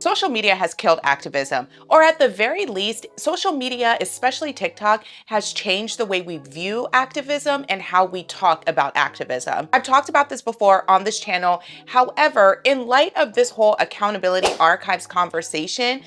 Social media has killed activism, or at the very least, social media, especially TikTok, has changed the way we view activism and how we talk about activism. I've talked about this before on this channel. However, in light of this whole accountability archives conversation,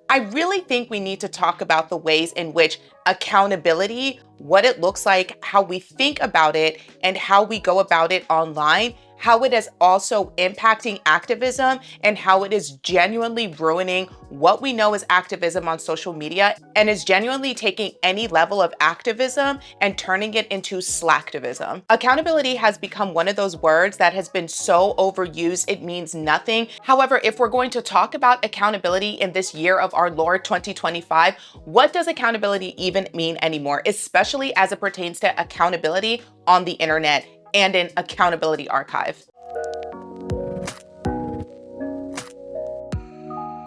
I really think we need to talk about the ways in which accountability, what it looks like, how we think about it, and how we go about it online, how it is also impacting activism, and how it is genuinely ruining what we know as activism on social media, and is genuinely taking any level of activism and turning it into slacktivism. Accountability has become one of those words that has been so overused it means nothing. However, if we're going to talk about accountability in this year of our Lord 2025, what does accountability even mean anymore, especially as it pertains to accountability on the internet and in accountability archive?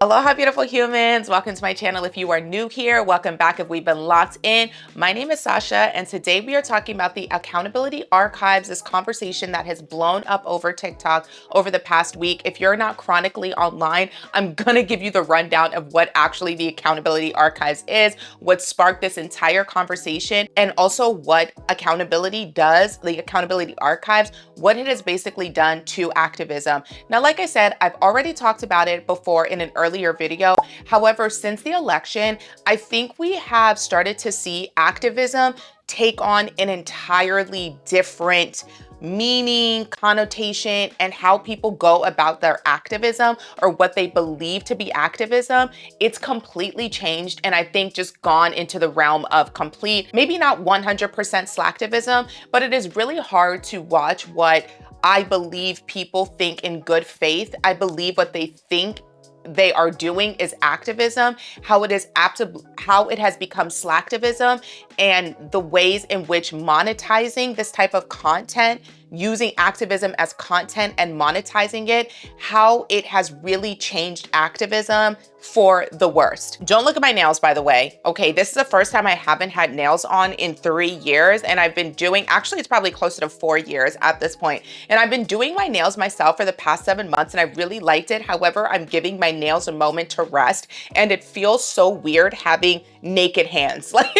Aloha, beautiful humans. Welcome to my channel. If you are new here, welcome back if we've been locked in. My name is Sasha, and today we are talking about the accountability archives, this conversation that has blown up over TikTok over the past week. If you're not chronically online, I'm gonna give you the rundown of what actually the accountability archives is, what sparked this entire conversation, and also what accountability does, the accountability archives, what it has basically done to activism. Now, like I said, I've already talked about it before in an earlier video. However, since the election, I think we have started to see activism take on an entirely different meaning, connotation, and how people go about their activism or what they believe to be activism. It's completely changed, and I think just gone into the realm of complete, maybe not 100% slacktivism, but it is really hard to watch what I believe people think in good faith. I believe what they think they are doing is activism, how it has become slacktivism, and the ways in which monetizing this type of content, using activism as content and monetizing it, how it has really changed activism for the worst. Don't look at my nails, by the way. Okay, this is the first time I haven't had nails on in 3 years, and I've been doing, actually it's probably closer to 4 years at this point, and I've been doing my nails myself for the past 7 months, and I really liked it. However, I'm giving my nails a moment to rest, and it feels so weird having naked hands. Like,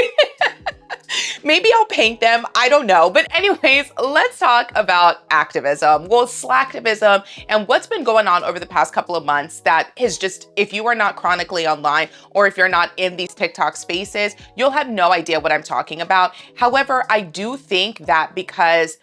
maybe I'll paint them, I don't know. But anyways, let's talk about activism. Well, slacktivism and what's been going on over the past couple of months that is just, if you are not chronically online or if you're not in these TikTok spaces, you'll have no idea what I'm talking about. However, I do think that because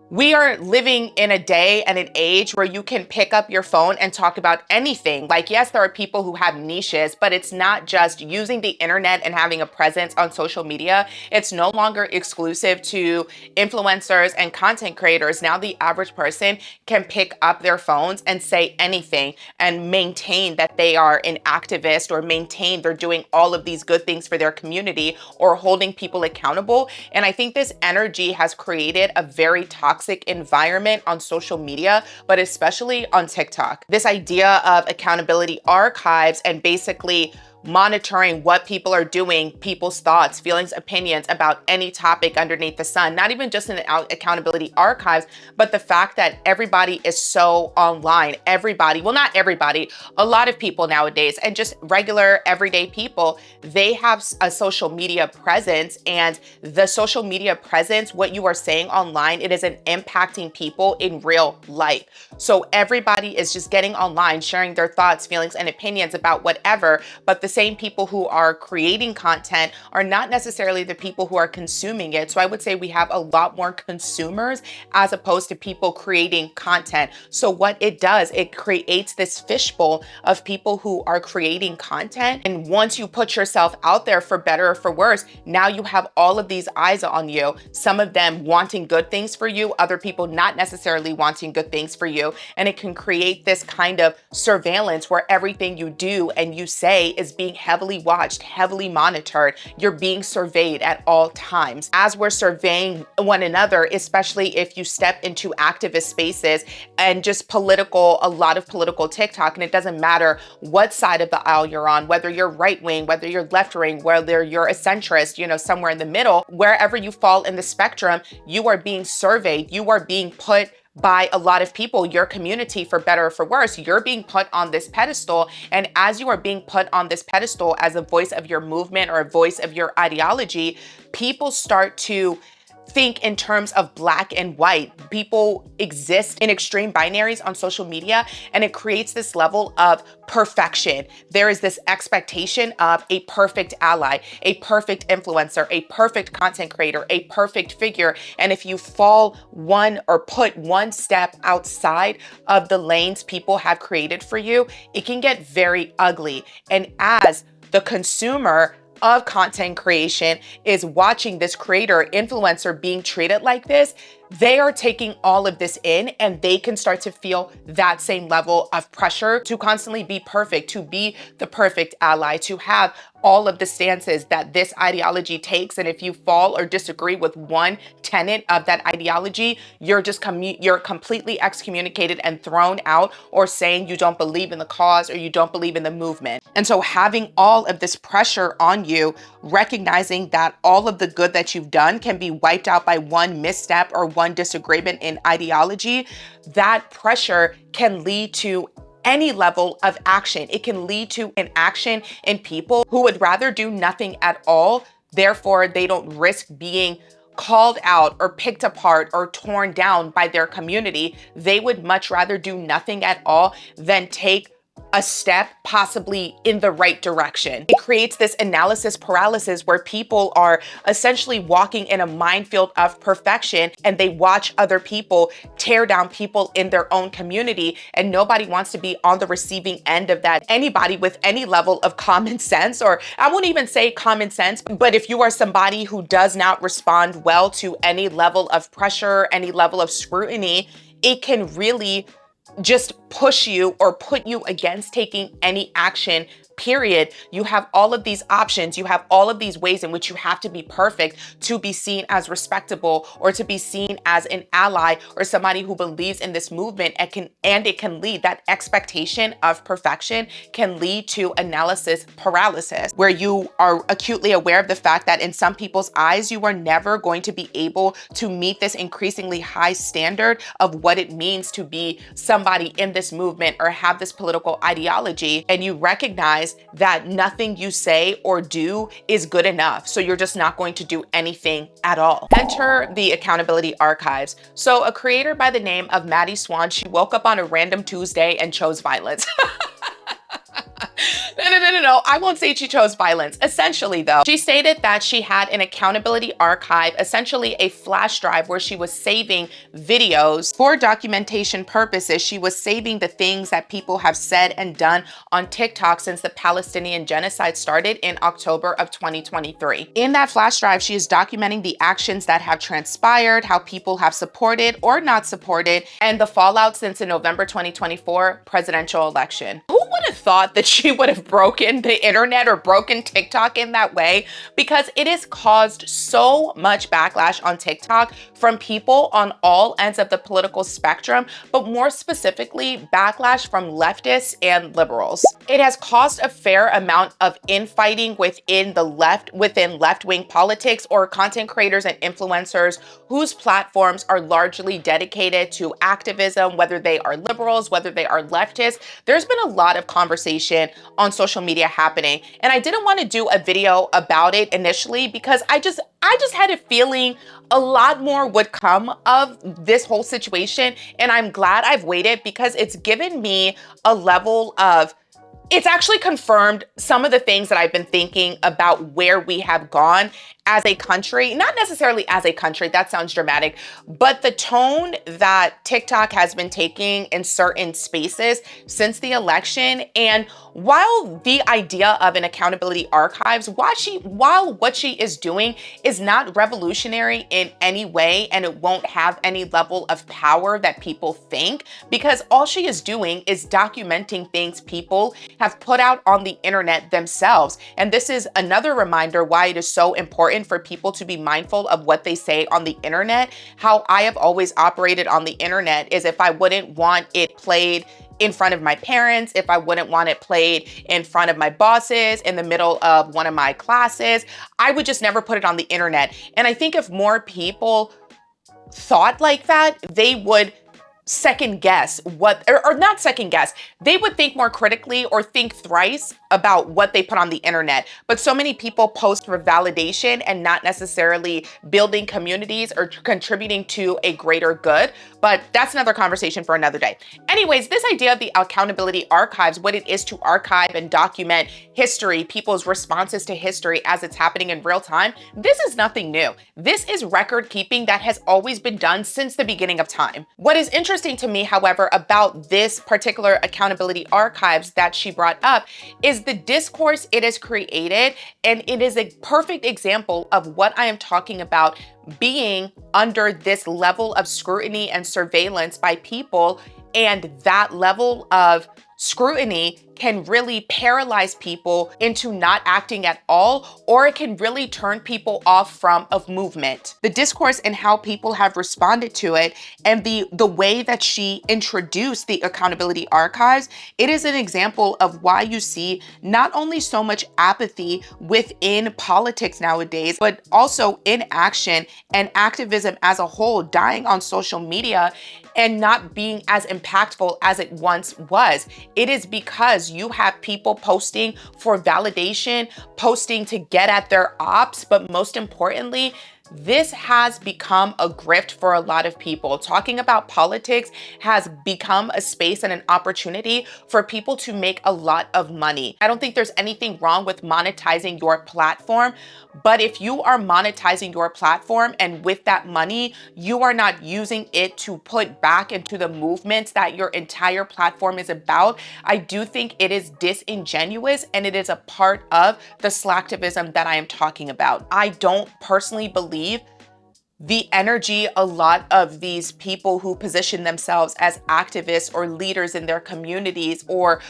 we are living in a day and an age where you can pick up your phone and talk about anything. Like, yes, there are people who have niches, but it's not just using the internet and having a presence on social media. It's no longer exclusive to influencers and content creators. Now the average person can pick up their phones and say anything and maintain that they are an activist, or maintain they're doing all of these good things for their community or holding people accountable. And I think this energy has created a very toxic environment on social media, but especially on TikTok. This idea of accountability archives and basically monitoring what people are doing, people's thoughts, feelings, opinions about any topic underneath the sun, not even just in accountability archives, but the fact that everybody is so online. Everybody, well, not everybody, a lot of people nowadays, and just regular everyday people, they have a social media presence, and the social media presence, what you are saying online, it isn't impacting people in real life. So everybody is just getting online, sharing their thoughts, feelings, and opinions about whatever, but the same people who are creating content are not necessarily the people who are consuming it. So I would say we have a lot more consumers as opposed to people creating content. So what it does, it creates this fishbowl of people who are creating content. And once you put yourself out there, for better or for worse, now you have all of these eyes on you, some of them wanting good things for you, other people not necessarily wanting good things for you. And it can create this kind of surveillance where everything you do and you say is being heavily watched, heavily monitored. You're being surveyed at all times. As we're surveying one another, especially if you step into activist spaces and just political, a lot of political TikTok, and it doesn't matter what side of the aisle you're on, whether you're right wing, whether you're left wing, whether you're a centrist, you know, somewhere in the middle, wherever you fall in the spectrum, you are being surveyed, you are being put by a lot of people, your community, for better or for worse. You're being put on this pedestal. And as you are being put on this pedestal as a voice of your movement or a voice of your ideology, people start to think in terms of black and white. People exist in extreme binaries on social media, and it creates this level of perfection. There is this expectation of a perfect ally, a perfect influencer, a perfect content creator, a perfect figure. And if you fall one or put one step outside of the lanes people have created for you, it can get very ugly. And as the consumer of content creation is watching this creator, influencer being treated like this, they are taking all of this in, and they can start to feel that same level of pressure to constantly be perfect, to be the perfect ally, to have all of the stances that this ideology takes. And if you fall or disagree with one tenet of that ideology, you're completely excommunicated and thrown out, or saying you don't believe in the cause or you don't believe in the movement. And so having all of this pressure on you, recognizing that all of the good that you've done can be wiped out by one misstep or one disagreement in ideology, that pressure can lead to any level of action. It can lead to an action in people who would rather do nothing at all. Therefore, they don't risk being called out or picked apart or torn down by their community. They would much rather do nothing at all than take a step possibly in the right direction. It creates this analysis paralysis where people are essentially walking in a minefield of perfection, and they watch other people tear down people in their own community, and nobody wants to be on the receiving end of that. Anybody with any level of common sense, or I won't even say common sense, but if you are somebody who does not respond well to any level of pressure, any level of scrutiny, it can really just push you or put you against taking any action, period. You have all of these options. You have all of these ways in which you have to be perfect to be seen as respectable, or to be seen as an ally or somebody who believes in this movement. And it can lead, that expectation of perfection can lead to analysis paralysis, where you are acutely aware of the fact that in some people's eyes, you are never going to be able to meet this increasingly high standard of what it means to be somebody in this movement or have this political ideology. And you recognize that nothing you say or do is good enough. So you're just not going to do anything at all. Enter the accountability archives. So a creator by the name of Madi, she woke up on a random Tuesday and chose violence. No. I won't say she chose violence. Essentially, though, she stated that she had an accountability archive, essentially a flash drive where she was saving videos for documentation purposes. She was saving the things that people have said and done on TikTok since the Palestinian genocide started in October of 2023. In that flash drive, she is documenting the actions that have transpired, how people have supported or not supported, and the fallout since the November 2024 presidential election. Who would have thought that she would have broken the internet or broken TikTok in that way? Because it has caused so much backlash on TikTok from people on all ends of the political spectrum, but more specifically, backlash from leftists and liberals. It has caused a fair amount of infighting within left-wing politics, or content creators and influencers whose platforms are largely dedicated to activism, whether they are liberals, whether they are leftists. There's been a lot of conversation on social media happening, and I didn't want to do a video about it initially because I just had a feeling a lot more would come of this whole situation, and I'm glad I've waited because it's given me a level of, it's actually confirmed some of the things that I've been thinking about where we have gone as a country, not necessarily as a country, that sounds dramatic, but the tone that TikTok has been taking in certain spaces since the election. And while the idea of an accountability archives, while what she is doing is not revolutionary in any way, and it won't have any level of power that people think, because all she is doing is documenting things people have put out on the internet themselves. And this is another reminder why it is so important for people to be mindful of what they say on the internet. How I have always operated on the internet is, if I wouldn't want it played in front of my parents, if I wouldn't want it played in front of my bosses in the middle of one of my classes, I would just never put it on the internet. And I think if more people thought like that, they would second guess what, or not second guess, they would think more critically or think thrice about what they put on the internet. But so many people post for validation and not necessarily building communities or contributing to a greater good. But that's another conversation for another day. Anyways, this idea of the accountability archives, what it is to archive and document history, people's responses to history as it's happening in real time, this is nothing new. This is record keeping that has always been done since the beginning of time. What is interesting to me, however, about this particular accountability archives that she brought up is the discourse it has created. And it is a perfect example of what I am talking about, being under this level of scrutiny and surveillance by people. And that level of scrutiny can really paralyze people into not acting at all, or it can really turn people off of movement. The discourse and how people have responded to it, and the way that she introduced the accountability archives, it is an example of why you see not only so much apathy within politics nowadays, but also inaction and activism as a whole dying on social media and not being as impactful as it once was. It is because you have people posting for validation, posting to get at their ops, but most importantly, this has become a grift for a lot of people. Talking about politics has become a space and an opportunity for people to make a lot of money. I don't think there's anything wrong with monetizing your platform, but if you are monetizing your platform and with that money, you are not using it to put back into the movements that your entire platform is about, I do think it is disingenuous, and it is a part of the slacktivism that I am talking about. I don't personally believe the energy a lot of these people who position themselves as activists or leaders in their communities or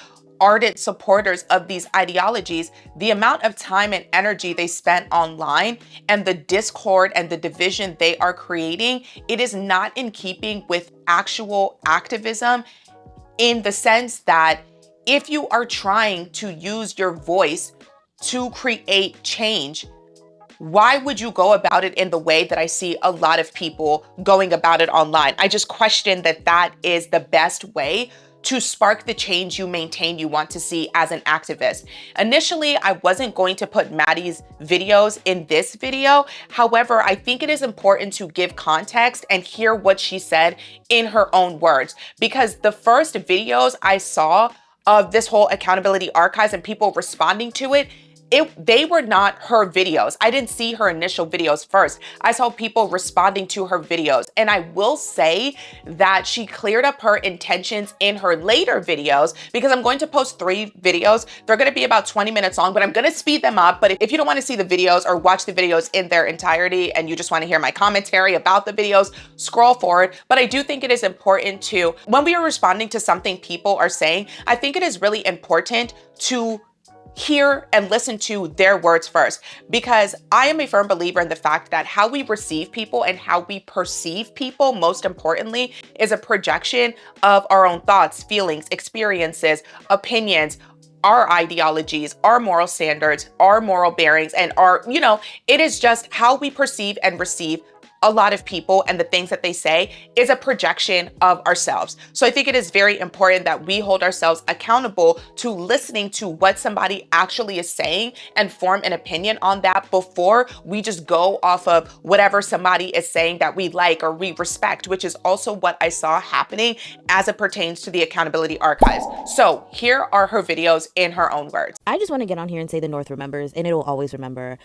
ardent supporters of these ideologies, the amount of time and energy they spent online and the discord and the division they are creating, it is not in keeping with actual activism, in the sense that if you are trying to use your voice to create change, why would you go about it in the way that I see a lot of people going about it online? I just question that that is the best way to spark the change you maintain you want to see as an activist. Initially, I wasn't going to put Madi's videos in this video. However, I think it is important to give context and hear what she said in her own words, because the first videos I saw of this whole accountability archives and people responding to it, they were not her videos. I didn't see her initial videos first. I saw people responding to her videos. And I will say that she cleared up her intentions in her later videos, because I'm going to post 3 videos. They're going to be about 20 minutes long, but I'm going to speed them up. But if you don't want to see the videos or watch the videos in their entirety and you just want to hear my commentary about the videos, scroll forward. But I do think it is important to, when we are responding to something people are saying, I think it is really important to hear and listen to their words first, because I am a firm believer in the fact that how we receive people and how we perceive people, most importantly, is a projection of our own thoughts, feelings, experiences, opinions, our ideologies, our moral standards, our moral bearings, and it is just how we perceive and receive a lot of people, and the things that they say is a projection of ourselves. So I think it is very important that we hold ourselves accountable to listening to what somebody actually is saying and form an opinion on that before we just go off of whatever somebody is saying that we like or we respect, which is also what I saw happening as it pertains to the accountability archives. So here are her videos in her own words. I just want to get on here and say the North remembers, and it'll always remember.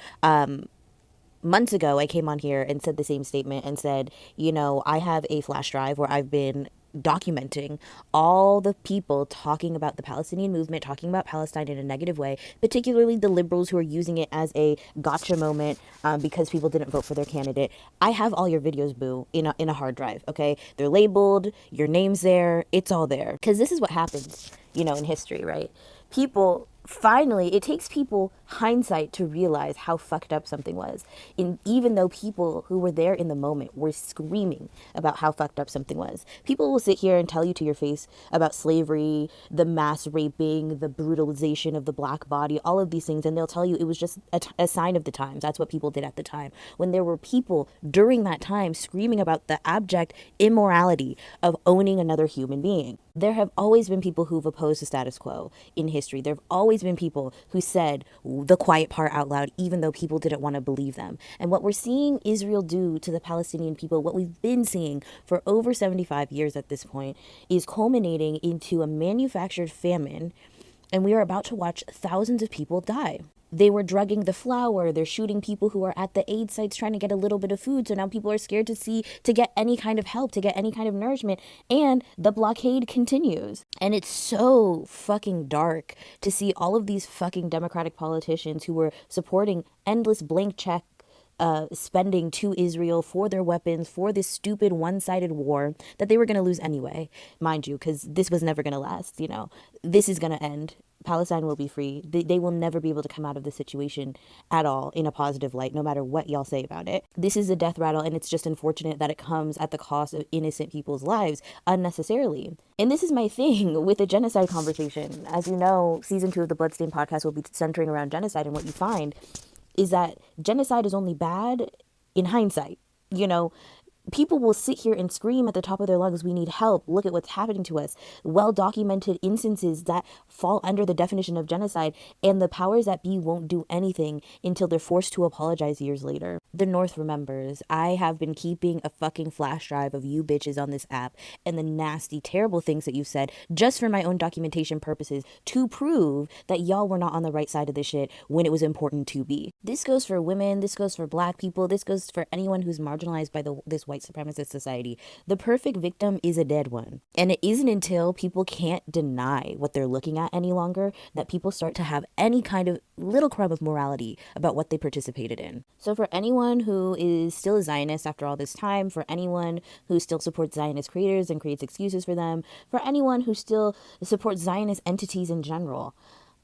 Months ago, I came on here and said the same statement and said, I have a flash drive where I've been documenting all the people talking about the Palestinian movement, talking about Palestine in a negative way, particularly the liberals who are using it as a gotcha moment because people didn't vote for their candidate. I have all your videos, boo, in a hard drive, okay? They're labeled, your name's there, it's all there. Because this is what happens, in history, right? People finally, it takes people hindsight to realize how fucked up something was. And even though people who were there in the moment were screaming about how fucked up something was, people will sit here and tell you to your face about slavery, the mass raping, the brutalization of the black body, all of these things. And they'll tell you it was just a sign of the times. That's what people did at the time. When there were people during that time screaming about the abject immorality of owning another human being. There have always been people who've opposed the status quo in history. There have always been people who said the quiet part out loud, even though people didn't want to believe them. And what we're seeing Israel do to the Palestinian people, what we've been seeing for over 75 years at this point, is culminating into a manufactured famine. And we are about to watch thousands of people die. They were drugging the flour. They're shooting people who are at the aid sites trying to get a little bit of food. So now people are scared to get any kind of help, to get any kind of nourishment. And the blockade continues. And it's so fucking dark to see all of these fucking Democratic politicians who were supporting endless blank check spending to Israel for their weapons, for this stupid one-sided war that they were going to lose anyway, mind you, because this was never going to last, you know. This is going to end. Palestine will be free. They will never be able to come out of this situation at all in a positive light, no matter what y'all say about it. This is a death rattle, and it's just unfortunate that it comes at the cost of innocent people's lives unnecessarily. And this is my thing with the genocide conversation. As you know, season 2 of the Bloodstain podcast will be centering around genocide, and what you find is that genocide is only bad in hindsight. You know, people will sit here and scream at the top of their lungs, we need help, look at what's happening to us. Well-documented instances that fall under the definition of genocide, and the powers that be won't do anything until they're forced to apologize years later. The North remembers. I have been keeping a fucking flash drive of you bitches on this app and the nasty, terrible things that you said just for my own documentation purposes to prove that y'all were not on the right side of this shit when it was important to be. This goes for women, this goes for black people, this goes for anyone who's marginalized by this white supremacist society. The perfect victim is a dead one. And it isn't until people can't deny what they're looking at any longer that people start to have any kind of little crumb of morality about what they participated in. So for anyone who is still a Zionist after all this time, for anyone who still supports Zionist creators and creates excuses for them, for anyone who still supports Zionist entities in general,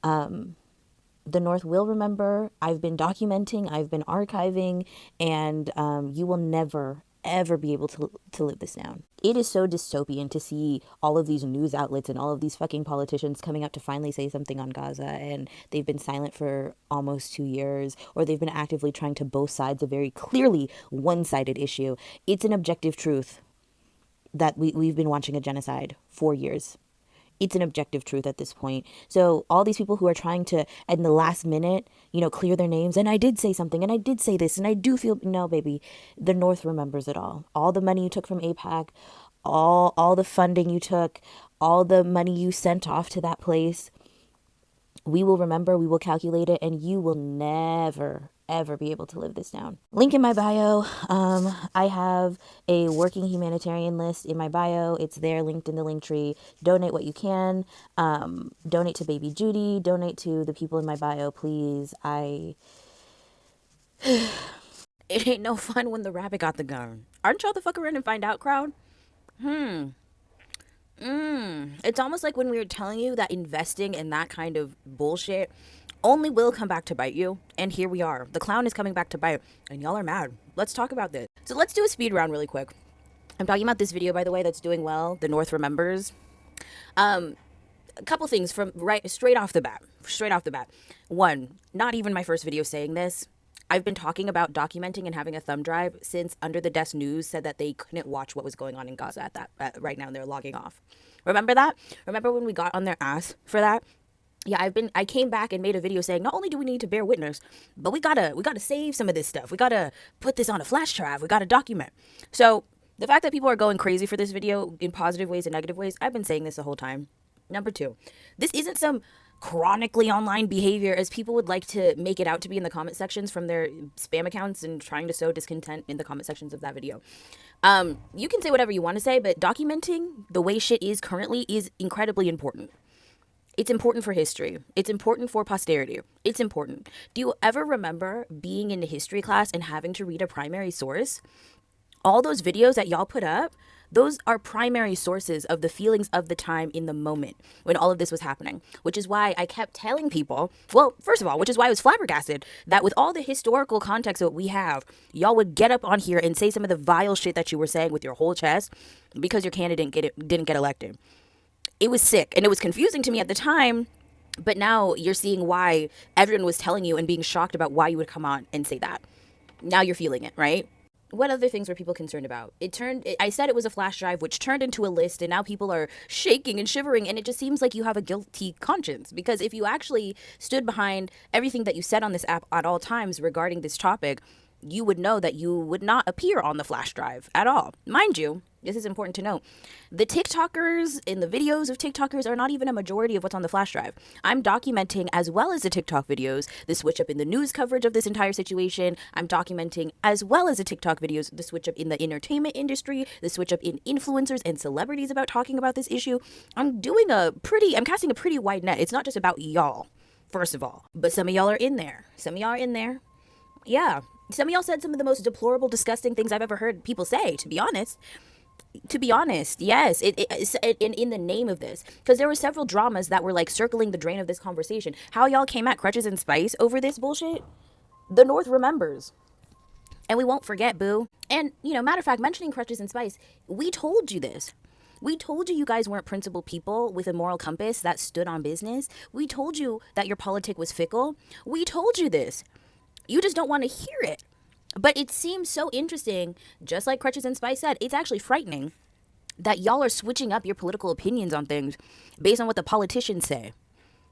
the North will remember. I've been documenting, I've been archiving, and you will never, ever be able to live this down. It is so dystopian to see all of these news outlets and all of these fucking politicians coming out to finally say something on Gaza, and they've been silent for almost 2 years, or they've been actively trying to both sides a very clearly one-sided issue. It's an objective truth that we've been watching a genocide for years. It's an objective truth at this point. So all these people who are trying to, in the last minute, you know, clear their names, and I did say something, and I did say this, and I do feel, no, baby, the North remembers it all. All the money you took from AIPAC, all the funding you took, all the money you sent off to that place, we will remember, we will calculate it, and you will never, ever be able to live this down. Link in my bio. I have a working humanitarian list in my bio. It's there, linked in the link tree. Donate what you can. Donate to Baby Judy. Donate to the people in my bio, please. It ain't no fun when the rabbit got the gun. Aren't y'all the fuck around and find out crowd? It's almost like when we were telling you that investing in that kind of bullshit only will come back to bite you. And here we are. The clown is coming back to bite. And y'all are mad. Let's talk about this. So let's do a speed round really quick. I'm talking about this video, by the way, that's doing well. The North remembers. A couple things from straight off the bat. One, not even my first video saying this. I've been talking about documenting and having a thumb drive since Under the Desk News said that they couldn't watch what was going on in Gaza right now, and they're logging off. Remember that? Remember when we got on their ass for that? Yeah, I came back and made a video saying not only do we need to bear witness, but we gotta save some of this stuff. We gotta put this on a flash drive. We gotta document. So the fact that people are going crazy for this video in positive ways and negative ways, I've been saying this the whole time. Number two, this isn't some chronically online behavior as people would like to make it out to be in the comment sections from their spam accounts and trying to sow discontent in the comment sections of that video. You can say whatever you want to say, but documenting the way shit is currently is incredibly important. It's important for history. It's important for posterity. It's important. Do you ever remember being in the history class and having to read a primary source? All those videos that y'all put up, Those are primary sources of the feelings of the time in the moment when all of this was happening, which is why I kept telling people, well, first of all, which is why I was flabbergasted that with all the historical context that we have, y'all would get up on here and say some of the vile shit that you were saying with your whole chest because your candidate didn't get elected. It was sick, and it was confusing to me at the time. But now you're seeing why everyone was telling you and being shocked about why you would come on and say that. Now you're feeling it, right? What other things were people concerned about? I said it was a flash drive, which turned into a list, and now people are shaking and shivering, and it just seems like you have a guilty conscience. Because if you actually stood behind everything that you said on this app at all times regarding this topic, you would know that you would not appear on the flash drive at all. Mind you, this is important to note. The TikTokers in the videos of TikTokers are not even a majority of what's on the flash drive. I'm documenting, as well as the TikTok videos, the switch up in the news coverage of this entire situation. I'm documenting, as well as the TikTok videos, the switch up in the entertainment industry, the switch up in influencers and celebrities about talking about this issue. I'm casting a pretty wide net. It's not just about y'all, first of all. But some of y'all are in there. Yeah. Some of y'all said some of the most deplorable, disgusting things I've ever heard people say, to be honest. Yes, in the name of this, because there were several dramas that were like circling the drain of this conversation. How y'all came at Crutches and Spice over this bullshit, the North remembers, and we won't forget, boo. And matter of fact, mentioning Crutches and Spice, we told you this. We told you guys weren't principled people with a moral compass that stood on business. We told you that your politic was fickle. We told you this. You just don't want to hear it. But it seems so interesting, just like Crutches and Spice said, it's actually frightening that y'all are switching up your political opinions on things based on what the politicians say.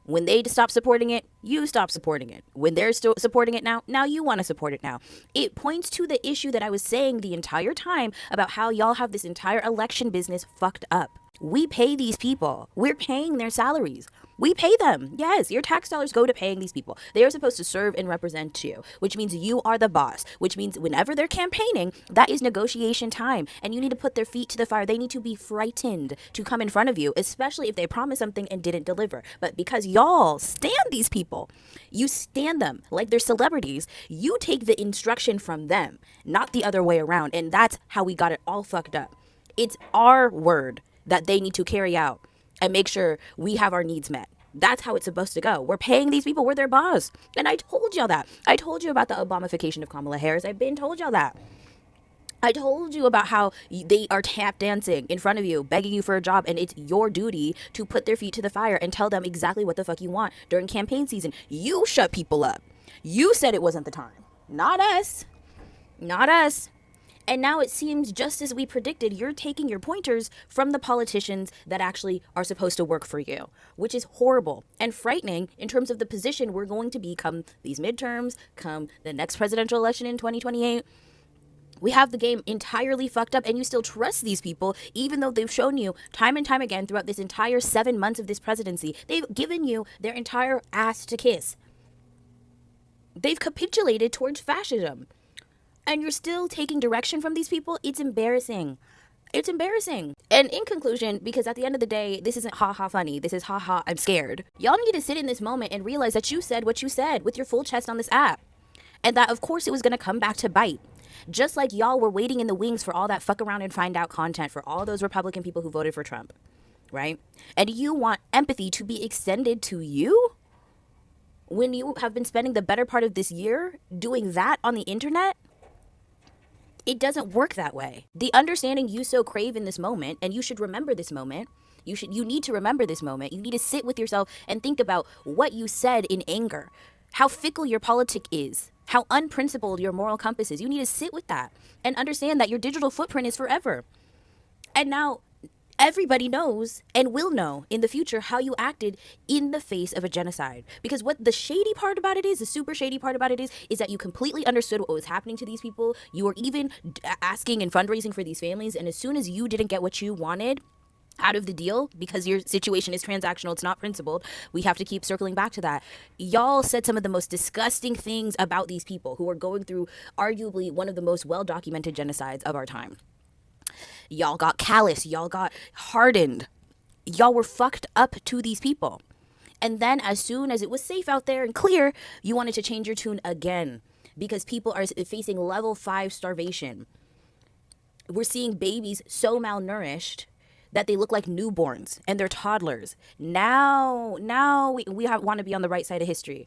When they stop supporting it, you stop supporting it. When they're still supporting it now you want to support it now. It points to the issue that I was saying the entire time about how y'all have this entire election business fucked up. We pay these people. We're paying their salaries. We pay them. Yes, your tax dollars go to paying these people. They are supposed to serve and represent you, which means you are the boss, which means whenever they're campaigning, that is negotiation time. And you need to put their feet to the fire. They need to be frightened to come in front of you, especially if they promise something and didn't deliver. But because y'all stand these people, you stand them like they're celebrities, you take the instruction from them, not the other way around. And that's how we got it all fucked up. It's our word that they need to carry out and make sure we have our needs met. That's how it's supposed to go. We're paying these people. We're their boss. And I told y'all that. I told you about the Obamification of Kamala Harris. I've been told y'all that. I told you about how they are tap dancing in front of you, begging you for a job, and it's your duty to put their feet to the fire and tell them exactly what the fuck you want during campaign season. You shut people up. You said it wasn't the time. Not us. Not us. And now it seems, just as we predicted, you're taking your pointers from the politicians that actually are supposed to work for you, which is horrible and frightening in terms of the position we're going to be come these midterms, come the next presidential election in 2028. We have the game entirely fucked up, and you still trust these people, even though they've shown you time and time again throughout this entire 7 months of this presidency, they've given you their entire ass to kiss. They've capitulated towards fascism. And you're still taking direction from these people. It's embarrassing. It's embarrassing. And in conclusion, because at the end of the day, this isn't ha-ha funny. This is ha-ha, I'm scared. Y'all need to sit in this moment and realize that you said what you said with your full chest on this app. And that, of course, it was going to come back to bite. Just like y'all were waiting in the wings for all that fuck around and find out content for all those Republican people who voted for Trump. Right? And you want empathy to be extended to you? When you have been spending the better part of this year doing that on the internet? It doesn't work that way. The understanding you so crave in this moment, and you should remember this moment. You need to remember this moment. You need to sit with yourself and think about what you said in anger, how fickle your politic is, how unprincipled your moral compass is. You need to sit with that and understand that your digital footprint is forever. And now everybody knows and will know in the future how you acted in the face of a genocide. Because what the shady part about it is, the super shady part about it is that you completely understood what was happening to these people. You were even asking and fundraising for these families. And as soon as you didn't get what you wanted out of the deal, because your situation is transactional, it's not principled, we have to keep circling back to that. Y'all said some of the most disgusting things about these people who are going through arguably one of the most well-documented genocides of our time. Y'all got callous. Y'all got hardened. Y'all were fucked up to these people. And then as soon as it was safe out there and clear, you wanted to change your tune again because people are facing level 5 starvation. We're seeing babies so malnourished that they look like newborns and they're toddlers. Now we want to be on the right side of history.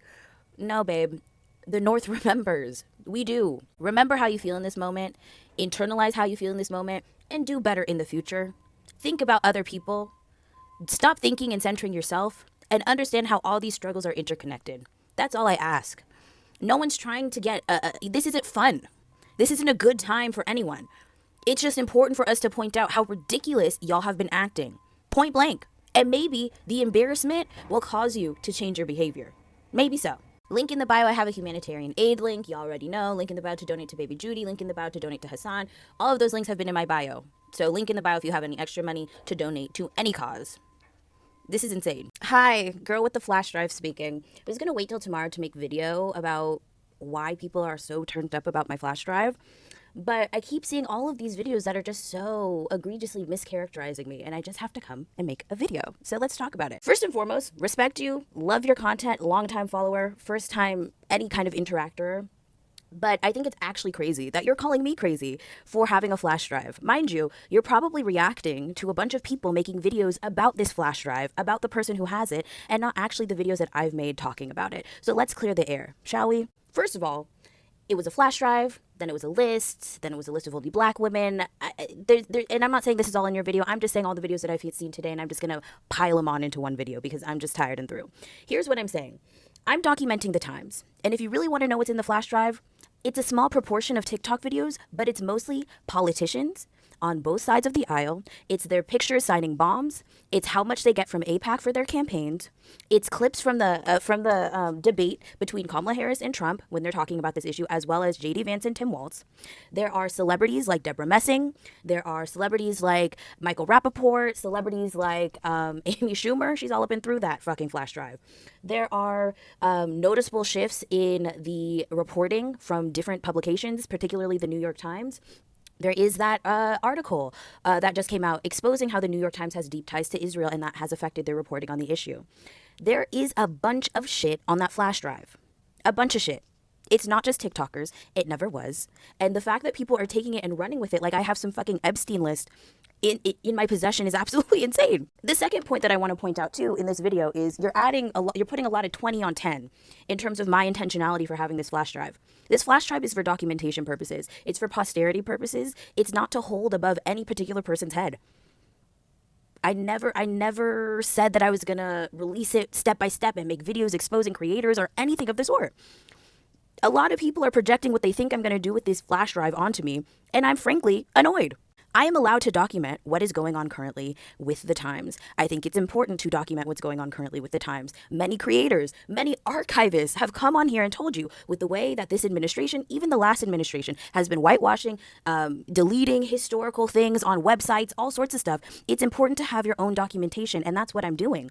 No, babe. The North remembers. We do. Remember how you feel in this moment, internalize how you feel in this moment, and do better in the future. Think about other people. Stop thinking and centering yourself, and understand how all these struggles are interconnected. That's all I ask. No one's trying to get, this isn't fun. This isn't a good time for anyone. It's just important for us to point out how ridiculous y'all have been acting. Point blank. And maybe the embarrassment will cause you to change your behavior. Maybe so. Link in the bio, I have a humanitarian aid link. You already know. Link in the bio to donate to Baby Judy. Link in the bio to donate to Hassan. All of those links have been in my bio. So link in the bio if you have any extra money to donate to any cause. This is insane. Hi, girl with the flash drive speaking. I was gonna wait till tomorrow to make video about why people are so turned up about my flash drive. But I keep seeing all of these videos that are just so egregiously mischaracterizing me, and I just have to come and make a video. So let's talk about it. First and foremost, respect you, love your content, longtime follower, first time any kind of interactor. But I think it's actually crazy that you're calling me crazy for having a flash drive. Mind you, you're probably reacting to a bunch of people making videos about this flash drive, about the person who has it, and not actually the videos that I've made talking about it. So let's clear the air, shall we? First of all, it was a flash drive, then it was a list, then it was a list of only black women. And I'm not saying this is all in your video. I'm just saying all the videos that I've seen today, and I'm just going to pile them on into one video because I'm just tired and through. Here's what I'm saying. I'm documenting the times. And if you really want to know what's in the flash drive, it's a small proportion of TikTok videos, but it's mostly politicians on both sides of the aisle. It's their pictures signing bombs. It's how much they get from AIPAC for their campaigns. It's clips from the debate between Kamala Harris and Trump when they're talking about this issue, as well as JD Vance and Tim Walz. There are celebrities like Deborah Messing. There are celebrities like Michael Rappaport, celebrities like Amy Schumer. She's all up and through that fucking flash drive. There are noticeable shifts in the reporting from different publications, particularly the New York Times. There is that article that just came out exposing how the New York Times has deep ties to Israel and that has affected their reporting on the issue. There is a bunch of shit on that flash drive. A bunch of shit. It's not just TikTokers. It never was. And the fact that people are taking it and running with it like I have some fucking Epstein list in my possession is absolutely insane. The second point that I want to point out too in this video is you're putting a lot of 20 on 10 in terms of my intentionality for having this flash drive. This flash drive is for documentation purposes. It's for posterity purposes. It's not to hold above any particular person's head. I never said that I was gonna release it step by step and make videos exposing creators or anything of the sort. A lot of people are projecting what they think I'm gonna do with this flash drive onto me, and I'm frankly annoyed. I am allowed to document what is going on currently with the times. I think it's important to document what's going on currently with the times. Many creators, many archivists have come on here and told you with the way that this administration, even the last administration, has been whitewashing, deleting historical things on websites, all sorts of stuff. It's important to have your own documentation, and that's what I'm doing.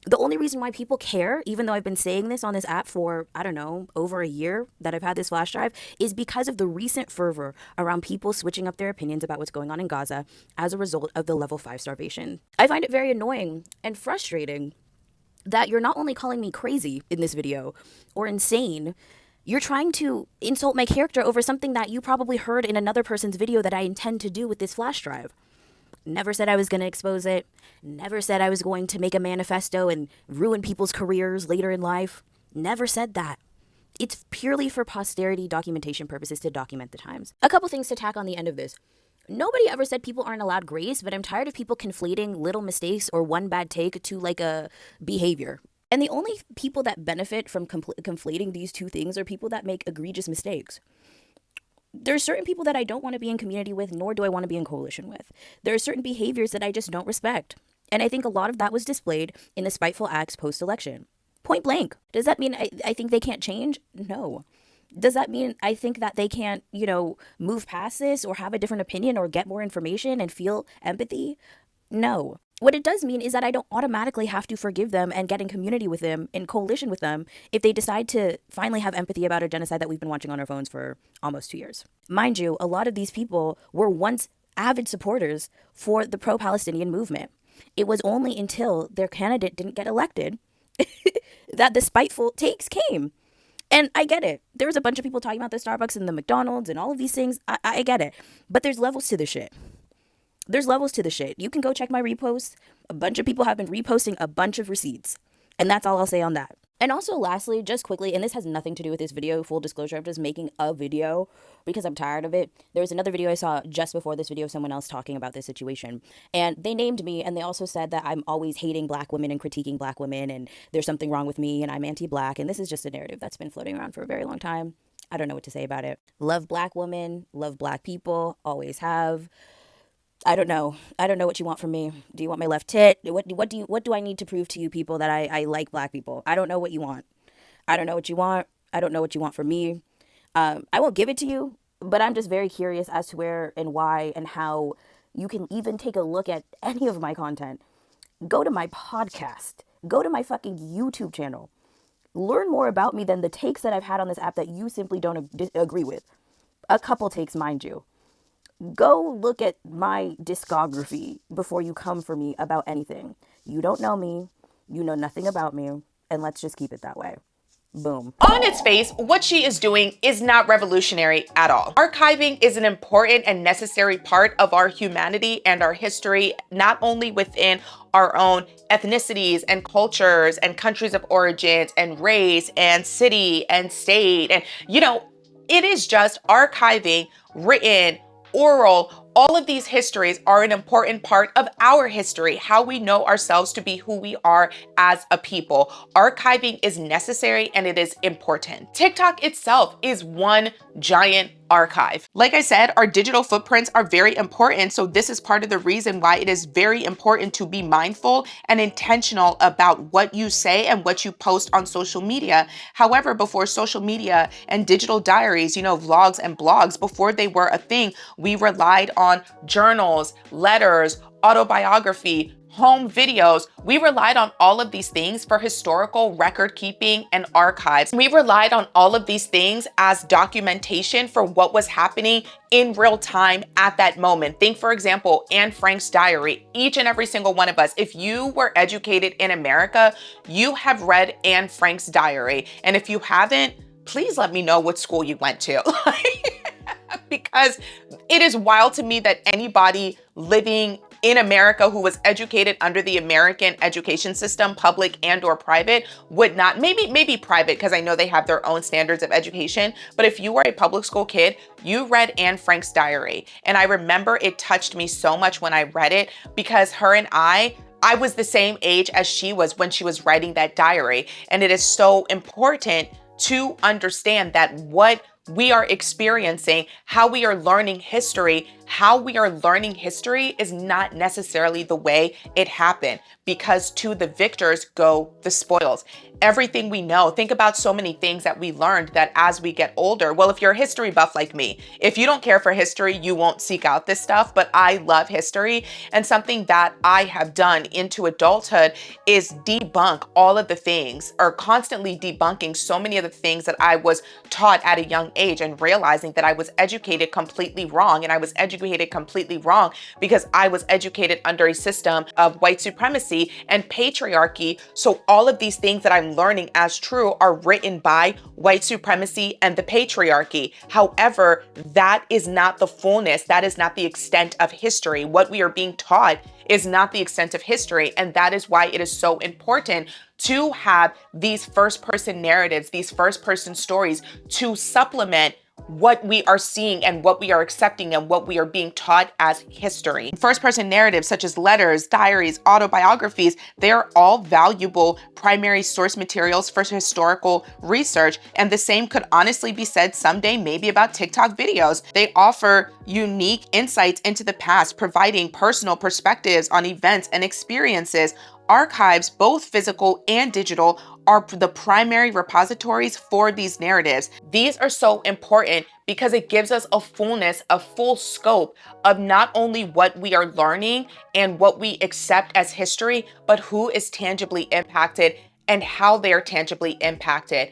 The only reason why people care, even though I've been saying this on this app for, I don't know, over a year that I've had this flash drive, is because of the recent fervor around people switching up their opinions about what's going on in Gaza as a result of the level 5 starvation. I find it very annoying and frustrating that you're not only calling me crazy in this video or insane, you're trying to insult my character over something that you probably heard in another person's video that I intend to do with this flash drive. Never said I was going to expose it. Never said I was going to make a manifesto and ruin people's careers later in life. Never said that. It's purely for posterity documentation purposes to document the times. A couple things to tack on the end of this. Nobody ever said people aren't allowed grace, but I'm tired of people conflating little mistakes or one bad take to like a behavior. And the only people that benefit from conflating these two things are people that make egregious mistakes. There's certain people that I don't want to be in community with, nor do I want to be in coalition with. There are certain behaviors that I just don't respect. And I think a lot of that was displayed in the spiteful acts post-election. Point blank. Does that mean I think they can't change? No. Does that mean I think that they can't, move past this or have a different opinion or get more information and feel empathy? No. What it does mean is that I don't automatically have to forgive them and get in community with them, in coalition with them, if they decide to finally have empathy about a genocide that we've been watching on our phones for almost 2 years. Mind you, a lot of these people were once avid supporters for the pro-Palestinian movement. It was only until their candidate didn't get elected that the spiteful takes came. And I get it. There was a bunch of people talking about the Starbucks and the McDonald's and all of these things. I get it. But there's levels to the shit. There's levels to the shit. You can go check my reposts. A bunch of people have been reposting a bunch of receipts. And that's all I'll say on that. And also, lastly, just quickly, and this has nothing to do with this video, full disclosure, I'm just making a video because I'm tired of it. There was another video I saw just before this video, someone else talking about this situation. And they named me, and they also said that I'm always hating black women and critiquing black women, and there's something wrong with me, and I'm anti-black. And this is just a narrative that's been floating around for a very long time. I don't know what to say about it. Love black women, love black people, always have. I don't know. I don't know what you want from me. Do you want my left tit? What do I need to prove to you people that I like black people? I don't know what you want. I don't know what you want. I don't know what you want from me. I won't give it to you, but I'm just very curious as to where and why and how you can even take a look at any of my content. Go to my podcast. Go to my fucking YouTube channel. Learn more about me than the takes that I've had on this app that you simply don't agree with. A couple takes, mind you. Go look at my discography before you come for me about anything. You don't know me, you know nothing about me, and let's just keep it that way. Boom. On its face, what she is doing is not revolutionary at all. Archiving is an important and necessary part of our humanity and our history, not only within our own ethnicities and cultures and countries of origins and race and city and state. And, it is just archiving written, oral, all of these histories are an important part of our history, how we know ourselves to be who we are as a people. Archiving is necessary and it is important. TikTok itself is one giant archive. Like I said, our digital footprints are very important. So this is part of the reason why it is very important to be mindful and intentional about what you say and what you post on social media. However, before social media and digital diaries, vlogs and blogs, before they were a thing, we relied on journals, letters, autobiography, home videos. We relied on all of these things for historical record keeping and archives. We relied on all of these things as documentation for what was happening in real time at that moment. Think, for example, Anne Frank's diary. Each and every single one of us, if you were educated in America, you have read Anne Frank's diary. And if you haven't, please let me know what school you went to. Because it is wild to me that anybody living in America who was educated under the American education system, public and or private, would not, maybe private, because I know they have their own standards of education. But if you were a public school kid, you read Anne Frank's diary. And I remember it touched me so much when I read it because her and I was the same age as she was when she was writing that diary. And it is so important to understand that what we are experiencing, how we are learning history is not necessarily the way it happened, because to the victors go the spoils. Everything we know, think about so many things that we learned that as we get older, well, if you're a history buff like me, if you don't care for history, you won't seek out this stuff, but I love history. And something that I have done into adulthood is debunk all of the things, or constantly debunking so many of the things that I was taught at a young age, and realizing that I was educated completely wrong. And I was educated completely wrong because I was educated under a system of white supremacy and patriarchy. So all of these things that I'm learning as true are written by white supremacy and the patriarchy. However, that is not the fullness. That is not the extent of history. What we are being taught is not the extent of history. And that is why it is so important to have these first-person narratives, these first-person stories to supplement what we are seeing and what we are accepting and what we are being taught as history. First-person narratives such as letters, diaries, autobiographies, they are all valuable primary source materials for historical research. And the same could honestly be said someday maybe about TikTok videos. They offer unique insights into the past, providing personal perspectives on events and experiences. Archives, both physical and digital, are the primary repositories for these narratives. These are so important because it gives us a fullness, a full scope of not only what we are learning and what we accept as history, but who is tangibly impacted and how they're tangibly impacted.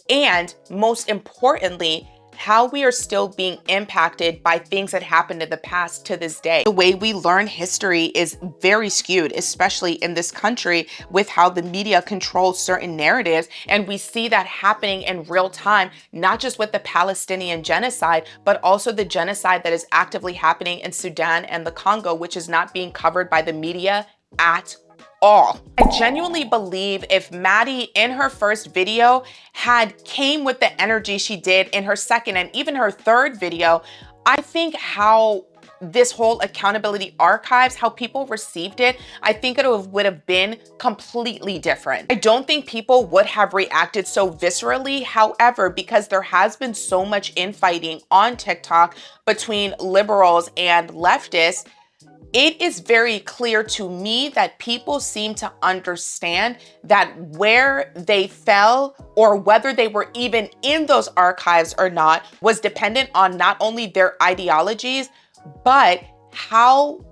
And most importantly, how we are still being impacted by things that happened in the past to this day. The way we learn history is very skewed, especially in this country, with how the media controls certain narratives. And we see that happening in real time, not just with the Palestinian genocide, but also the genocide that is actively happening in Sudan and the Congo, which is not being covered by the media at all. I genuinely believe if Madi in her first video had came with the energy she did in her second and even her third video, I think how this whole accountability archives, how people received it, I think it would have been completely different. I don't think people would have reacted so viscerally. However, because there has been so much infighting on TikTok between liberals and leftists, it is very clear to me that people seem to understand that where they fell or whether they were even in those archives or not was dependent on not only their ideologies, but how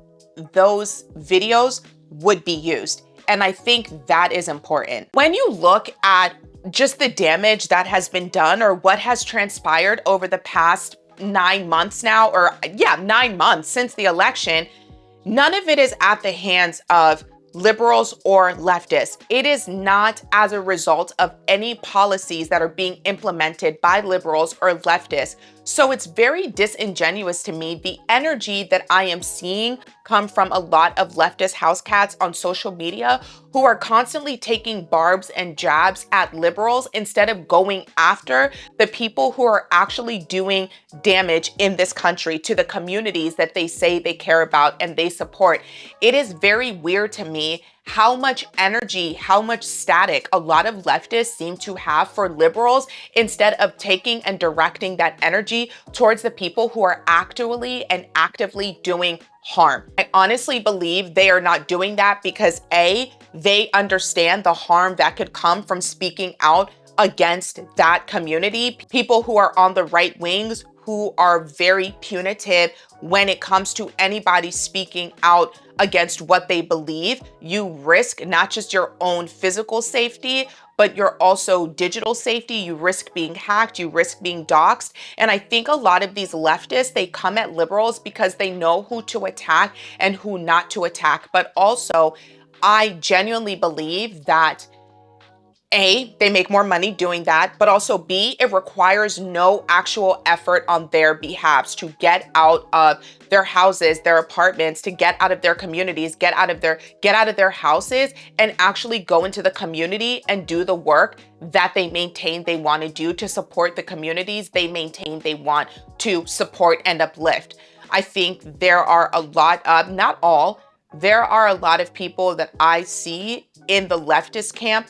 those videos would be used. And I think that is important. When you look at just the damage that has been done or what has transpired over the past 9 months now, or yeah, 9 months since the election, none of it is at the hands of liberals or leftists. It is not as a result of any policies that are being implemented by liberals or leftists. So it's very disingenuous to me, the energy that I am seeing come from a lot of leftist house cats on social media who are constantly taking barbs and jabs at liberals instead of going after the people who are actually doing damage in this country to the communities that they say they care about and they support. It is very weird to me how much energy, how much static a lot of leftists seem to have for liberals instead of taking and directing that energy towards the people who are actually and actively doing harm. I honestly believe they are not doing that because A, they understand the harm that could come from speaking out against that community. People who are on the right wings who are very punitive when it comes to anybody speaking out against what they believe. You risk not just your own physical safety, but your also digital safety. You risk being hacked, you risk being doxxed. And I think a lot of these leftists, they come at liberals because they know who to attack and who not to attack. But also, I genuinely believe that A, they make more money doing that, but also B, it requires no actual effort on their behalves to get out of their houses, their apartments, to get out of their communities, get out of their houses and actually go into the community and do the work that they maintain they want to do to support the communities they maintain they want to support and uplift. I think there are a lot of, not all, there are a lot of people that I see in the leftist camp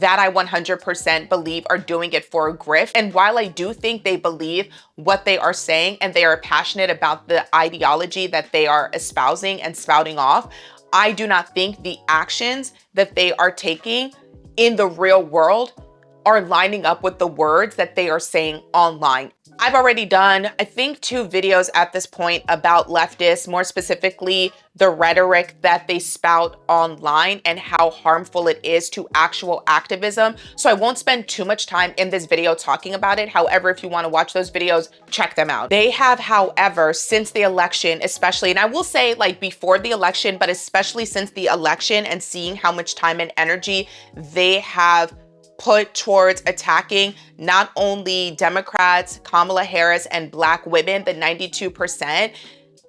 that I 100% believe are doing it for a grift. And while I do think they believe what they are saying and they are passionate about the ideology that they are espousing and spouting off, I do not think the actions that they are taking in the real world are lining up with the words that they are saying online. I've already done, I think, 2 videos at this point about leftists, more specifically the rhetoric that they spout online and how harmful it is to actual activism. So I won't spend too much time in this video talking about it. However, if you want to watch those videos, check them out. They have, however, since the election, especially, and I will say like before the election, but especially since the election and seeing how much time and energy they have put towards attacking not only Democrats, Kamala Harris, and Black women, the 92%,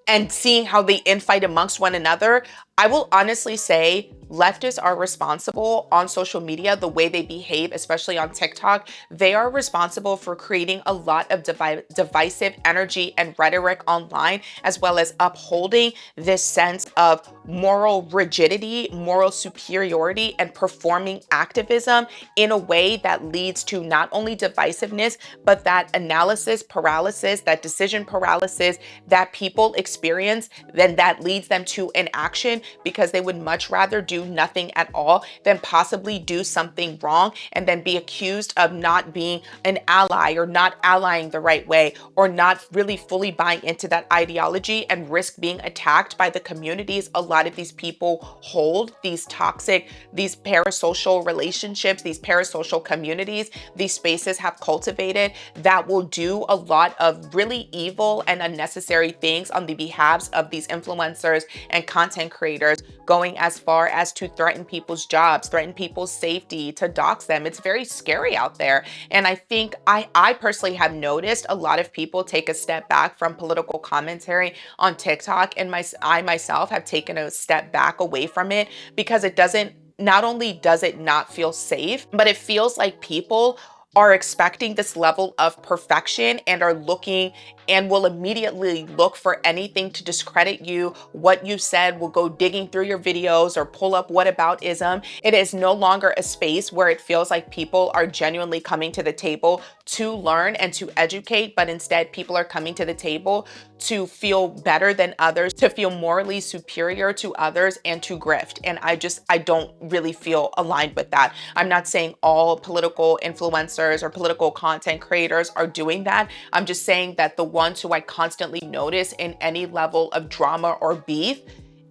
and seeing how they infight amongst one another, I will honestly say leftists are responsible on social media, the way they behave, especially on TikTok. They are responsible for creating a lot of divisive energy and rhetoric online, as well as upholding this sense of moral rigidity, moral superiority, and performing activism in a way that leads to not only divisiveness, but that analysis paralysis, that decision paralysis that people experience, then that leads them to inaction because they would much rather do nothing at all than possibly do something wrong and then be accused of not being an ally or not allying the right way or not really fully buying into that ideology and risk being attacked by the communities a lot of these people hold, these toxic, these parasocial relationships, these parasocial communities, these spaces have cultivated that will do a lot of really evil and unnecessary things on the behalves of these influencers and content creators, going as far as to threaten people's jobs, threaten people's safety, to dox them. It's very scary out there. And I think I personally have noticed a lot of people take a step back from political commentary on TikTok, and I myself have taken a step back away from it because it doesn't, not only does it not feel safe, but it feels like people are expecting this level of perfection and are looking and will immediately look for anything to discredit you. What you said will go digging through your videos or pull up whataboutism. It is no longer a space where it feels like people are genuinely coming to the table to learn and to educate, but instead people are coming to the table to feel better than others, to feel morally superior to others, and to grift. And I don't really feel aligned with that. I'm not saying all political influencers or political content creators are doing that. I'm just saying that the ones who I constantly notice in any level of drama or beef,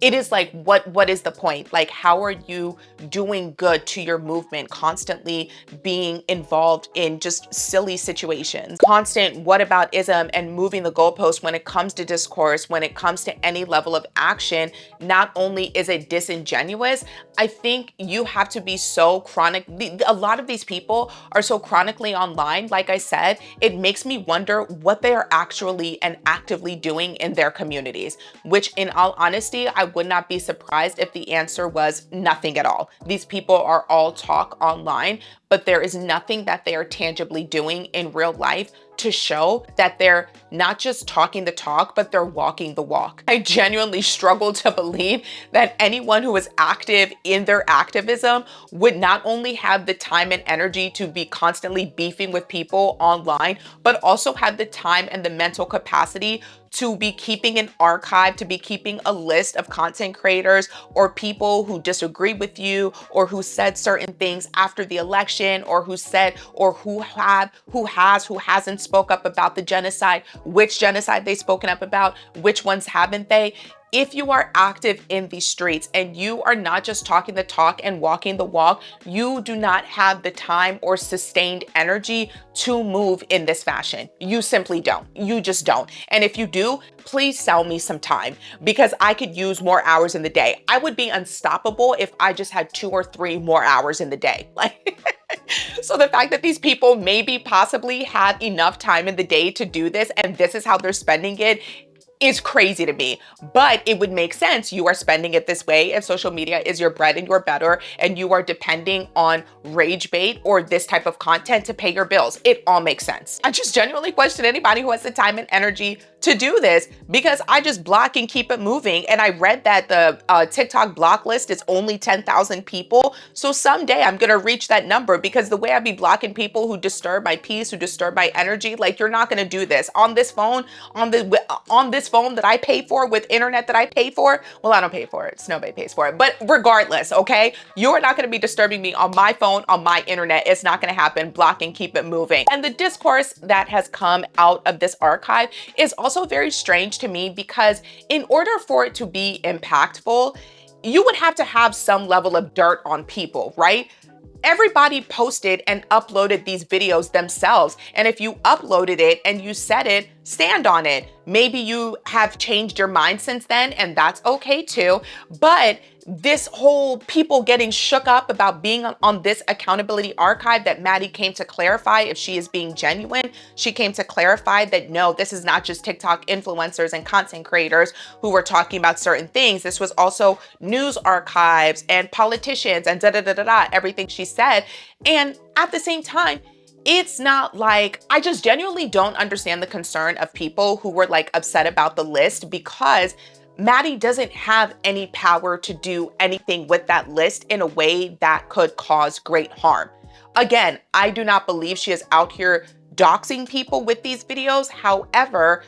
it is like, what is the point? Like, how are you doing good to your movement, constantly being involved in just silly situations, constant whataboutism and moving the goalpost when it comes to discourse, when it comes to any level of action? Not only is it disingenuous, I think you have to be so chronic. A lot of these people are so chronically online. Like I said, it makes me wonder what they are actually and actively doing in their communities, which in all honesty, I would not be surprised if the answer was nothing at all. These people are all talk online, but there is nothing that they are tangibly doing in real life to show that they're not just talking the talk, but they're walking the walk. I genuinely struggle to believe that anyone who is active in their activism would not only have the time and energy to be constantly beefing with people online, but also have the time and the mental capacity to be keeping an archive, to be keeping a list of content creators or people who disagree with you or who said certain things after the election, or who said, or who hasn't spoke up about the genocide, which genocide they've spoken up about, which ones haven't they. If you are active in these streets and you are not just talking the talk and walking the walk, you do not have the time or sustained energy to move in this fashion. You simply don't. You just don't. And if you do, please sell me some time, because I could use more hours in the day. I would be unstoppable if I just had 2 or 3 more hours in the day. Like, so the fact that these people maybe possibly have enough time in the day to do this, and this is how they're spending it, is crazy to me. But it would make sense. You are spending it this way if social media is your bread and your butter, and you are depending on rage bait or this type of content to pay your bills. It all makes sense. I just genuinely question anybody who has the time and energy to do this, because I just block and keep it moving. And I read that the TikTok block list is only 10,000 people. So someday I'm gonna reach that number, because the way I be blocking people who disturb my peace, who disturb my energy, like, you're not gonna do this on this phone, on this phone that I pay for, with internet that I pay for. Well, I don't pay for it. Nobody pays for it. But regardless, okay, you're not gonna be disturbing me on my phone, on my internet. It's not gonna happen. Block and keep it moving. And the discourse that has come out of this archive is also very strange to me, because in order for it to be impactful, you would have to have some level of dirt on people, right? Everybody posted and uploaded these videos themselves. And if you uploaded it and you said it, stand on it. Maybe you have changed your mind since then, and that's okay too. But this whole people getting shook up about being on this accountability archive that Madi came to clarify, if she is being genuine, she came to clarify that no, this is not just TikTok influencers and content creators who were talking about certain things. This was also news archives and politicians and everything she said. And at the same time, it's not like, I just genuinely don't understand the concern of people who were like upset about the list, because Madi doesn't have any power to do anything with that list in a way that could cause great harm. Again, I do not believe she is out here doxing people with these videos. However,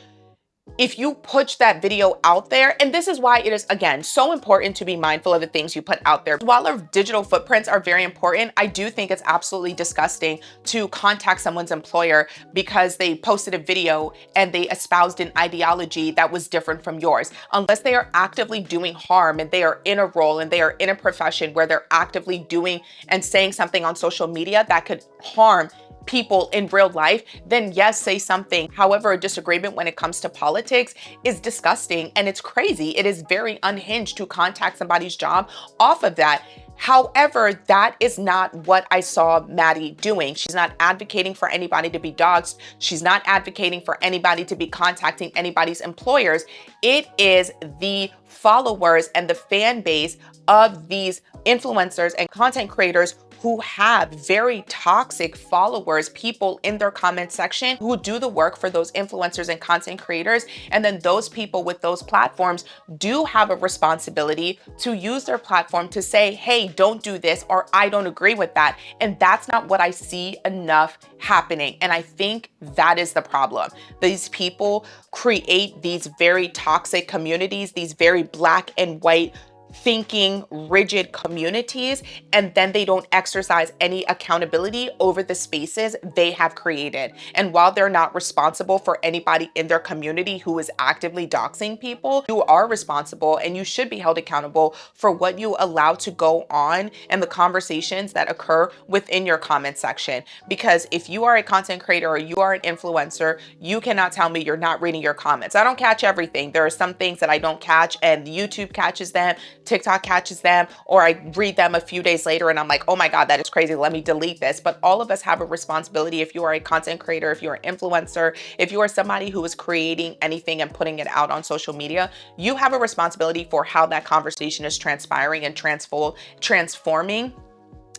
if you push that video out there, and this is why it is, again, so important to be mindful of the things you put out there. While our digital footprints are very important, I do think it's absolutely disgusting to contact someone's employer because they posted a video and they espoused an ideology that was different from yours. Unless they are actively doing harm and they are in a role and they are in a profession where they're actively doing and saying something on social media that could harm people in real life, then yes, say something. However, a disagreement when it comes to politics is disgusting and it's crazy. It is very unhinged to contact somebody's job off of that. However, that is not what I saw Madi doing. She's not advocating for anybody to be doxxed. She's not advocating for anybody to be contacting anybody's employers. It is the followers and the fan base of these influencers and content creators who have very toxic followers, people in their comment section who do the work for those influencers and content creators. And then those people with those platforms do have a responsibility to use their platform to say, hey, don't do this, or I don't agree with that. And that's not what I see enough happening. And I think that is the problem. These people create these very toxic communities, these very black and white thinking rigid communities, and then they don't exercise any accountability over the spaces they have created. And while they're not responsible for anybody in their community who is actively doxing people, you are responsible and you should be held accountable for what you allow to go on and the conversations that occur within your comment section. Because if you are a content creator or you are an influencer, you cannot tell me you're not reading your comments. I don't catch everything. There are some things that I don't catch and YouTube catches them, TikTok catches them, or I read them a few days later and I'm like, oh my God, that is crazy. Let me delete this. But all of us have a responsibility. If you are a content creator, if you're an influencer, if you are somebody who is creating anything and putting it out on social media, you have a responsibility for how that conversation is transpiring and transforming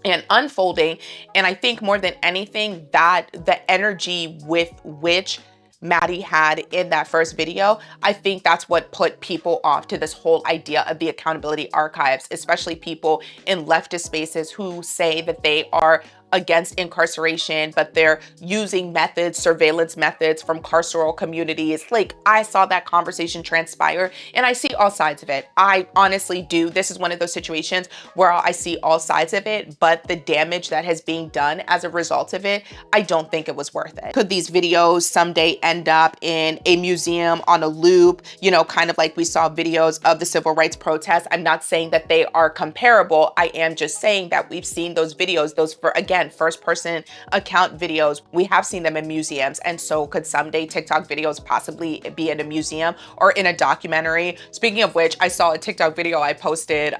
and unfolding. And I think more than anything, that the energy with which Madi had in that first video, I think that's what put people off to this whole idea of the accountability archives, especially people in leftist spaces who say that they are against incarceration, but they're using methods, surveillance methods from carceral communities. Like, I saw that conversation transpire and I see all sides of it. I honestly do. This is one of those situations where I see all sides of it, but the damage that has being done as a result of it, I don't think it was worth it. Could these videos someday end up in a museum on a loop, you know, kind of like we saw videos of the civil rights protests? I'm not saying that they are comparable. I am just saying that we've seen those videos, those, for again, first person account videos, we have seen them in museums. And so could someday TikTok videos possibly be in a museum or in a documentary? Speaking of which, I saw a TikTok video I posted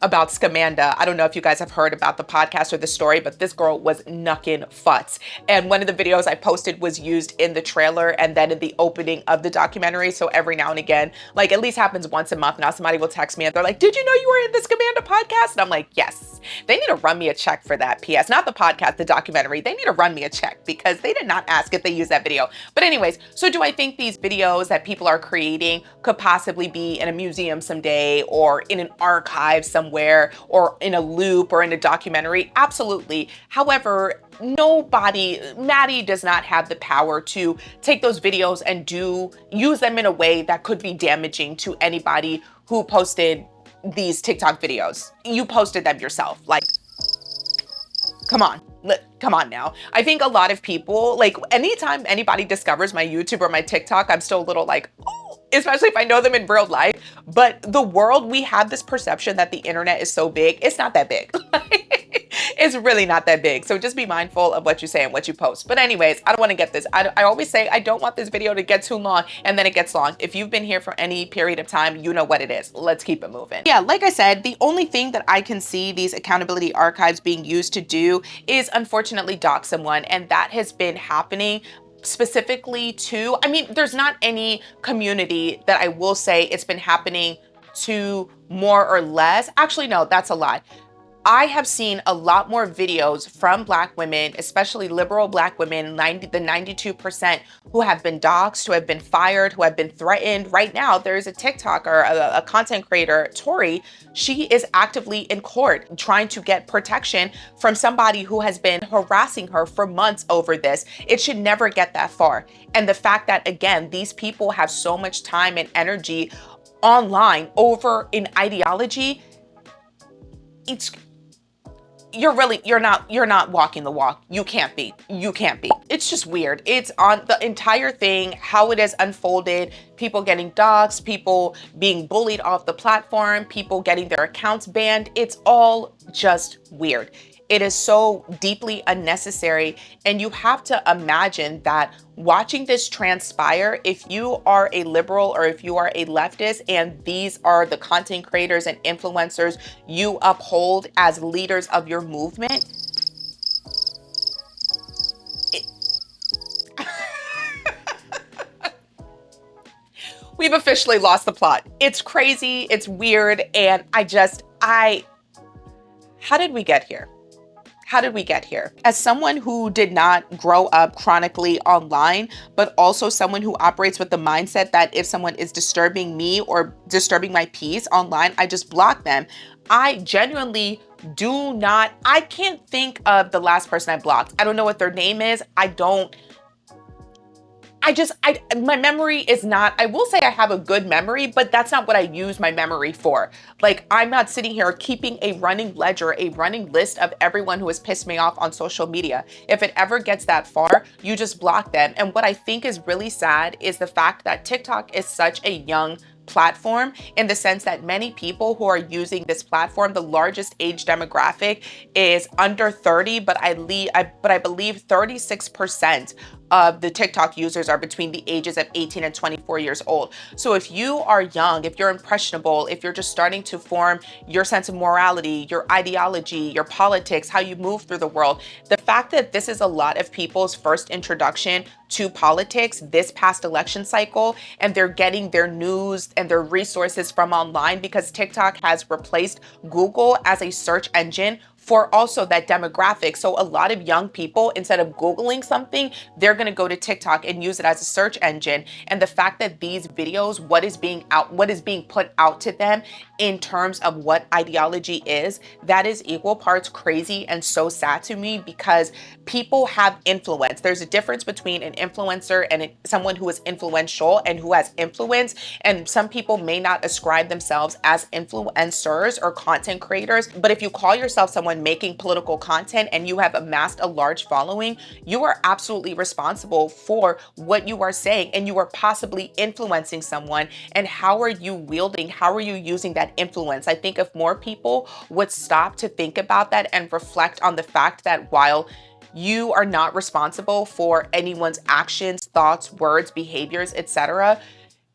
about Scamanda. I don't know if you guys have heard about the podcast or the story, but this girl was knucking futs. And one of the videos I posted was used in the trailer and then in the opening of the documentary. So every now and again, like at least happens once a month now, somebody will text me and they're like, did you know you were in the Scamanda podcast? And I'm like, yes. They need to run me a check for that. PS, not the podcast, the documentary. They need to run me a check because they did not ask if they use that video. But anyways, so do I think these videos that people are creating could possibly be in a museum someday or in an archive somewhere or in a loop or in a documentary? Absolutely. However, Madi does not have the power to take those videos and use them in a way that could be damaging to anybody who posted these TikTok videos. You posted them yourself. Like, come on. Come on now. I think a lot of people, like anytime anybody discovers my YouTube or my TikTok, I'm still a little like, oh, especially if I know them in real life. But the world, we have this perception that the internet is so big. It's not that big. It's really not that big. So just be mindful of what you say and what you post. But anyways, I don't want to get this. I always say I don't want this video to get too long, and then it gets long. If you've been here for any period of time, you know what it is. Let's keep it moving. Yeah, like I said, the only thing that I can see these accountability archives being used to do is unfortunately dox someone. And that has been happening specifically to, I mean, there's not any community that I will say it's been happening to more or less. Actually, no, that's a lie. I have seen a lot more videos from Black women, especially liberal Black women, the 92% who have been doxxed, who have been fired, who have been threatened. Right now, there's a TikToker, a content creator, Tori. She is actively in court trying to get protection from somebody who has been harassing her for months over this. It should never get that far. And the fact that, again, these people have so much time and energy online over an ideology, it's you're not walking the walk. You can't be. It's just weird. It's on the entire thing, how it has unfolded, people getting doxxed, people being bullied off the platform, people getting their accounts banned. It's all just weird. It is so deeply unnecessary. And you have to imagine that watching this transpire, if you are a liberal or if you are a leftist and these are the content creators and influencers you uphold as leaders of your movement, we've officially lost the plot. It's crazy, it's weird, and how did we get here? How did we get here? As someone who did not grow up chronically online, but also someone who operates with the mindset that if someone is disturbing me or disturbing my peace online, I just block them. I genuinely I can't think of the last person I blocked. I don't know what their name is. My memory is not, I will say I have a good memory, but that's not what I use my memory for. Like, I'm not sitting here keeping a running ledger, a running list of everyone who has pissed me off on social media. If it ever gets that far, you just block them. And what I think is really sad is the fact that TikTok is such a young platform, in the sense that many people who are using this platform, the largest age demographic is under 30, but I believe 36% of the TikTok users are between the ages of 18 and 24 years old. So if you are young, if you're impressionable, if you're just starting to form your sense of morality, your ideology, your politics, how you move through the world, the fact that this is a lot of people's first introduction to politics this past election cycle, and they're getting their news and their resources from online because TikTok has replaced Google as a search engine for also that demographic. So a lot of young people, instead of Googling something, they're going to go to TikTok and use it as a search engine. And the fact that these videos, what is being put out to them in terms of what ideology is, that is equal parts crazy and so sad to me, because people have influence. There's a difference between an influencer and someone who is influential and who has influence. And some people may not ascribe themselves as influencers or content creators, but if you call yourself someone making political content and you have amassed a large following, you are absolutely responsible for what you are saying, and you are possibly influencing someone. And how are you using that influence? I think if more people would stop to think about that and reflect on the fact that while you are not responsible for anyone's actions, thoughts, words, behaviors, etc.,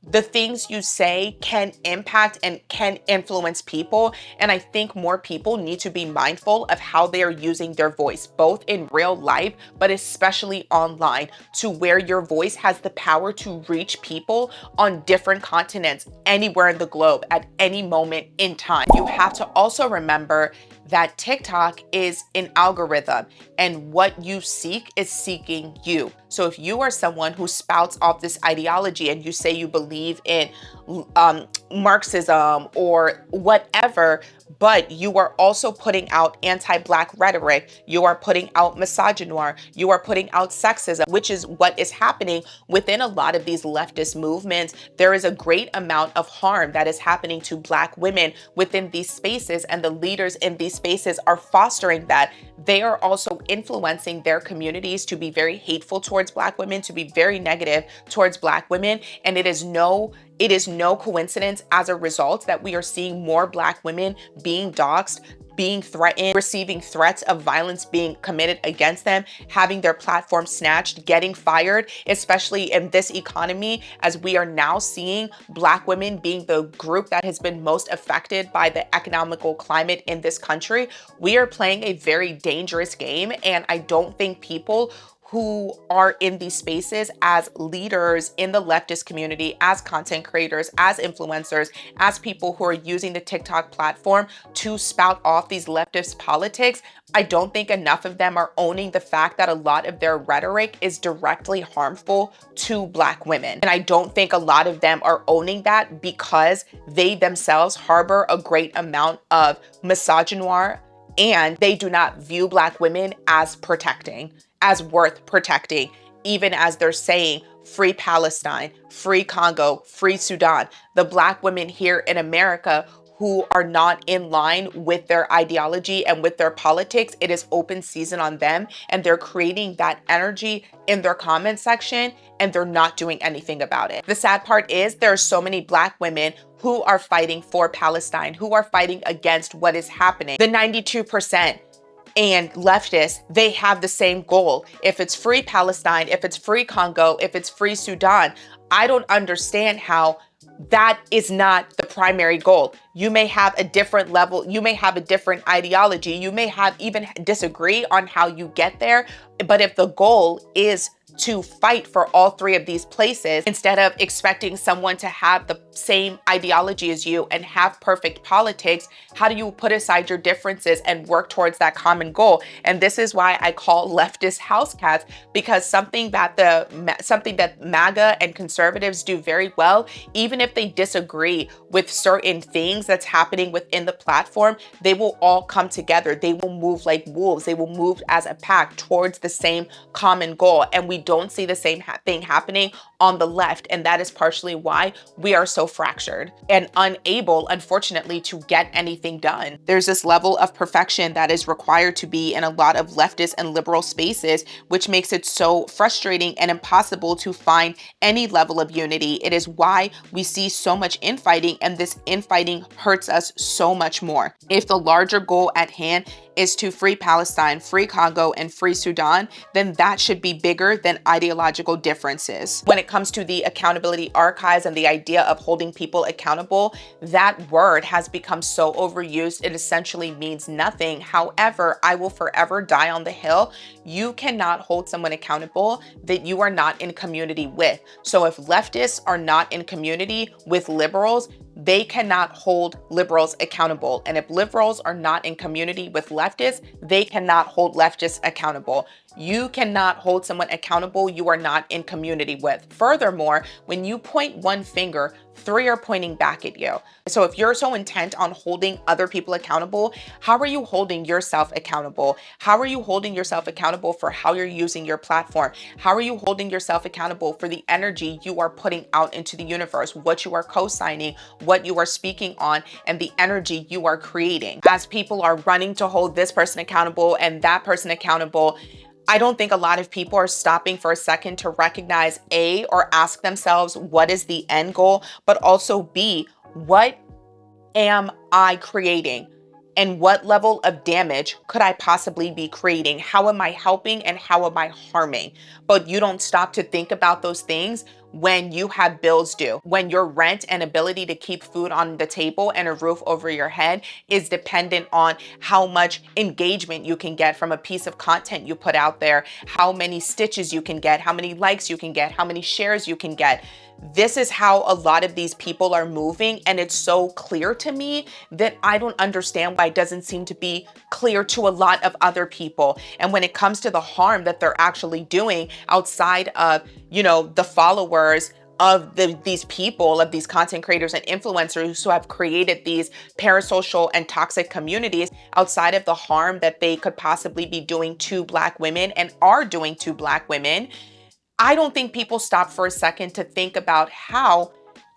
the things you say can impact and can influence people. And I think more people need to be mindful of how they are using their voice, both in real life, but especially online, to where your voice has the power to reach people on different continents, anywhere in the globe, at any moment in time. You have to also remember that TikTok is an algorithm, and what you seek is seeking you. So if you are someone who spouts off this ideology and you say you believe in Marxism or whatever, but you are also putting out anti-Black rhetoric, you are putting out misogynoir, you are putting out sexism, which is what is happening within a lot of these leftist movements. There is a great amount of harm that is happening to Black women within these spaces, and the leaders in these spaces are fostering that. They are also influencing their communities to be very hateful towards Black women, to be very negative towards Black women. And it is no coincidence as a result that we are seeing more Black women being doxxed, being threatened, receiving threats of violence being committed against them, having their platform snatched, getting fired, especially in this economy, as we are now seeing Black women being the group that has been most affected by the economical climate in this country. We are playing a very dangerous game, and I don't think people who are in these spaces as leaders in the leftist community, as content creators, as influencers, as people who are using the TikTok platform to spout off these leftist politics, I don't think enough of them are owning the fact that a lot of their rhetoric is directly harmful to Black women. And I don't think a lot of them are owning that because they themselves harbor a great amount of misogynoir, and they do not view Black women as protecting, as worth protecting, even as they're saying free Palestine, free Congo, free Sudan. The Black women here in America who are not in line with their ideology and with their politics, it is open season on them, and they're creating that energy in their comment section, and they're not doing anything about it. The sad part is there are so many Black women who are fighting for Palestine, who are fighting against what is happening. The 92% and leftists, they have the same goal. If it's free Palestine, if it's free Congo, if it's free Sudan, I don't understand how that is not the primary goal. You may have a different level, you may have a different ideology, you may have even disagree on how you get there, but if the goal is to fight for all three of these places, instead of expecting someone to have the same ideology as you and have perfect politics, how do you put aside your differences and work towards that common goal? And this is why I call leftist house cats, because something that MAGA and conservatives do very well, even if they disagree with certain things that's happening within the platform, they will all come together. They will move like wolves. They will move as a pack towards the same common goal. And we don't see the same thing happening on the left. And that is partially why we are so fractured and unable, unfortunately, to get anything done. There's this level of perfection that is required to be in a lot of leftist and liberal spaces, which makes it so frustrating and impossible to find any level of unity. It is why we see so much infighting, and this infighting hurts us so much more. If the larger goal at hand is to free Palestine, free Congo, and free Sudan, then that should be bigger than ideological differences. When it comes to the accountability archives and the idea of holding people accountable, that word has become so overused, it essentially means nothing. However, I will forever die on the hill. You cannot hold someone accountable that you are not in community with. So if leftists are not in community with liberals, they cannot hold liberals accountable. And if liberals are not in community with leftists, they cannot hold leftists accountable. You cannot hold someone accountable you are not in community with. Furthermore, when you point one finger, three are pointing back at you. So if you're so intent on holding other people accountable, how are you holding yourself accountable? How are you holding yourself accountable for how you're using your platform? How are you holding yourself accountable for the energy you are putting out into the universe, what you are co-signing, what you are speaking on, and the energy you are creating? As people are running to hold this person accountable and that person accountable, I don't think a lot of people are stopping for a second to recognize A, or ask themselves, what is the end goal? But also B, what am I creating? And what level of damage could I possibly be creating? How am I helping and how am I harming? But you don't stop to think about those things when you have bills due, when your rent and ability to keep food on the table and a roof over your head is dependent on how much engagement you can get from a piece of content you put out there, how many stitches you can get, how many likes you can get, how many shares you can get. This is how a lot of these people are moving, and it's so clear to me that I don't understand why it doesn't seem to be clear to a lot of other people. And when it comes to the harm that they're actually doing outside of, the followers of these people, of these content creators and influencers who have created these parasocial and toxic communities, outside of the harm that they could possibly be doing to Black women and are doing to Black women, I don't think people stop for a second to think about how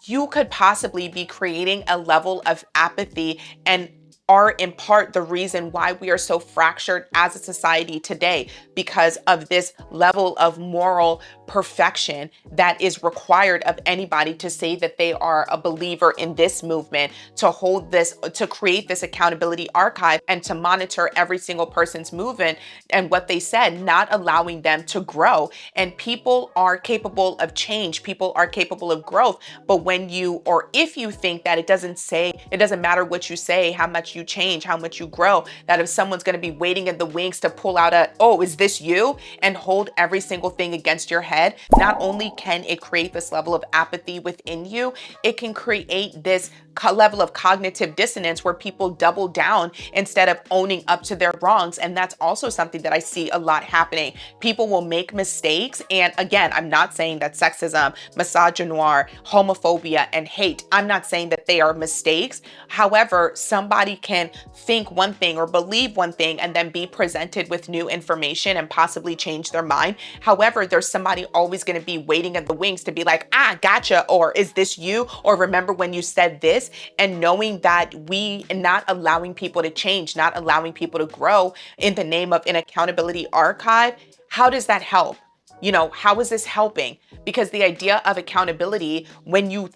you could possibly be creating a level of apathy and are in part the reason why we are so fractured as a society today, because of this level of moral perfection that is required of anybody to say that they are a believer in this movement, to hold this, to create this accountability archive and to monitor every single person's movement and what they said, not allowing them to grow. And people are capable of change, people are capable of growth. But when you, or if you think that it doesn't matter what you say, how much you you change, how much you grow, that if someone's going to be waiting in the wings to pull out a, oh, is this you? And hold every single thing against your head, not only can it create this level of apathy within you, it can create this level of cognitive dissonance where people double down instead of owning up to their wrongs. And that's also something that I see a lot happening. People will make mistakes. And again, I'm not saying that sexism, misogyny, homophobia, and hate, I'm not saying that they are mistakes. However, somebody can think one thing or believe one thing and then be presented with new information and possibly change their mind. However, there's somebody always going to be waiting in the wings to be like, ah, gotcha, or is this you? Or remember when you said this? And knowing that we not allowing people to change, not allowing people to grow in the name of an accountability archive, how does that help? You know, how is this helping? Because the idea of accountability, when you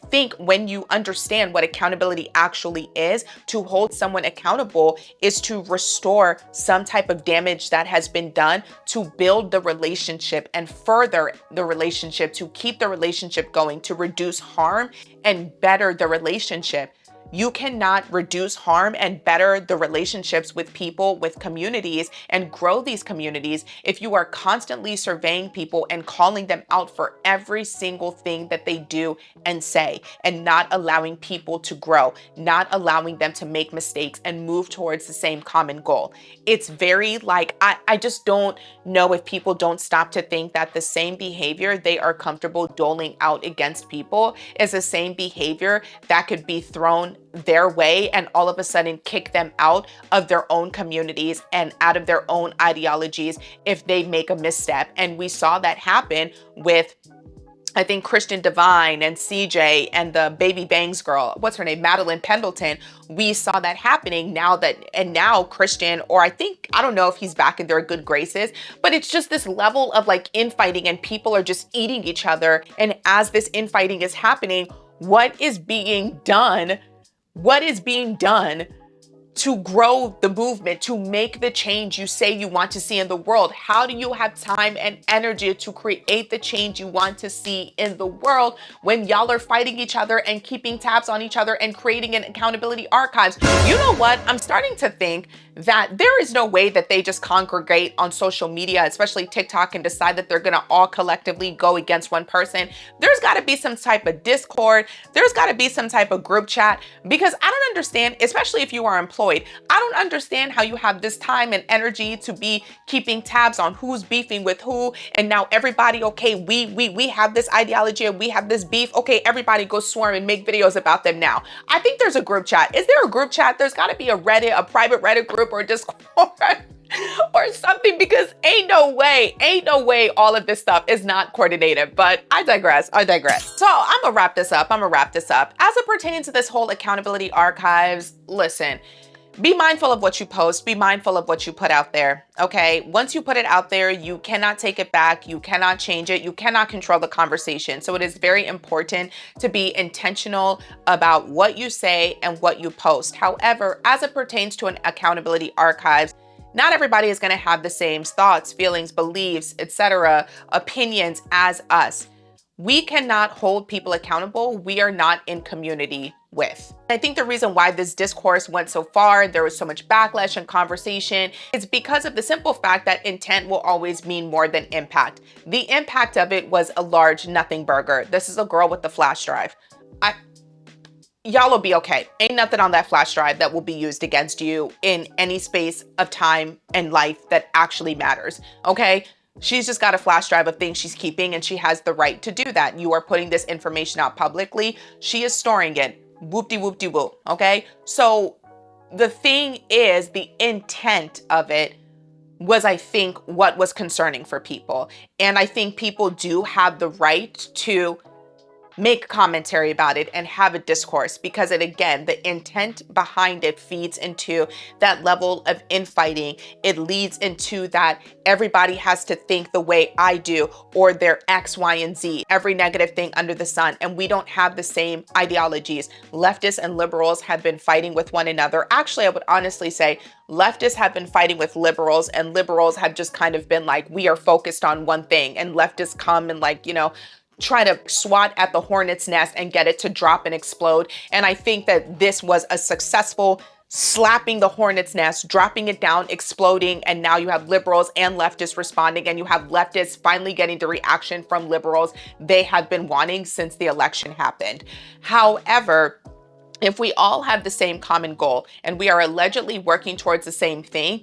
understand what accountability actually is, to hold someone accountable is to restore some type of damage that has been done, to build the relationship and further the relationship, to keep the relationship going, to reduce harm and better the relationship. You cannot reduce harm and better the relationships with people, with communities, and grow these communities if you are constantly surveying people and calling them out for every single thing that they do and say, and not allowing people to grow, not allowing them to make mistakes and move towards the same common goal. It's very like, I just don't know if people don't stop to think that the same behavior they are comfortable doling out against people is the same behavior that could be thrown their way and all of a sudden kick them out of their own communities and out of their own ideologies if they make a misstep. And we saw that happen with, I think, Christian Divine and CJ and the Baby Bangs girl, what's her name, Madeline Pendleton. We saw that happening now Christian, or I don't know if he's back in their good graces, but it's just this level of like infighting and people are just eating each other. And as this infighting is happening, what is being done to grow the movement, to make the change you say you want to see in the world? How do you have time and energy to create the change you want to see in the world when y'all are fighting each other and keeping tabs on each other and creating an accountability archives? You know what? I'm starting to think that there is no way that they just congregate on social media, especially TikTok, and decide that they're going to all collectively go against one person. There's got to be some type of Discord. There's got to be some type of group chat, because I don't understand, especially if you are employed, I don't understand how you have this time and energy to be keeping tabs on who's beefing with who. And now everybody, okay, we have this ideology and we have this beef. Okay, everybody go swarm and make videos about them now. I think there's a group chat. Is there a group chat? There's got to be a Reddit, a private Reddit group or Discord or something, because ain't no way all of this stuff is not coordinated. But I digress. So I'm gonna wrap this up. As it pertains to this whole accountability archives, listen, be mindful of what you post, be mindful of what you put out there, okay? Once you put it out there, you cannot take it back, you cannot change it, you cannot control the conversation. So it is very important to be intentional about what you say and what you post. However, as it pertains to an accountability archives, not everybody is gonna have the same thoughts, feelings, beliefs, etc., opinions as us. We cannot hold people accountable we are not in community with. I think the reason why this discourse went so far, there was so much backlash and conversation, is because of the simple fact that intent will always mean more than impact. The impact of it was a large nothing burger. This is a girl with the flash drive. Y'all will be okay. Ain't nothing on that flash drive that will be used against you in any space of time and life that actually matters, okay? She's just got a flash drive of things she's keeping, and she has the right to do that. You are putting this information out publicly. She is storing it. Whoop-de-whoop-de-whoop, okay? So the thing is, the intent of it was, I think, what was concerning for people. And I think people do have the right to make commentary about it and have a discourse, because it, again, the intent behind it feeds into that level of infighting. It leads into that everybody has to think the way I do, or they're X, Y, and Z, every negative thing under the sun. And we don't have the same ideologies. Leftists and liberals have been fighting with one another. Actually, I would honestly say leftists have been fighting with liberals, and liberals have just kind of been like, we are focused on one thing, and leftists come and, like, you know, try to swat at the hornet's nest and get it to drop and explode. And I think that this was a successful slapping the hornet's nest, dropping it down, exploding, and now you have liberals and leftists responding, and you have leftists finally getting the reaction from liberals they have been wanting since the election happened. However, if we all have the same common goal and we are allegedly working towards the same thing,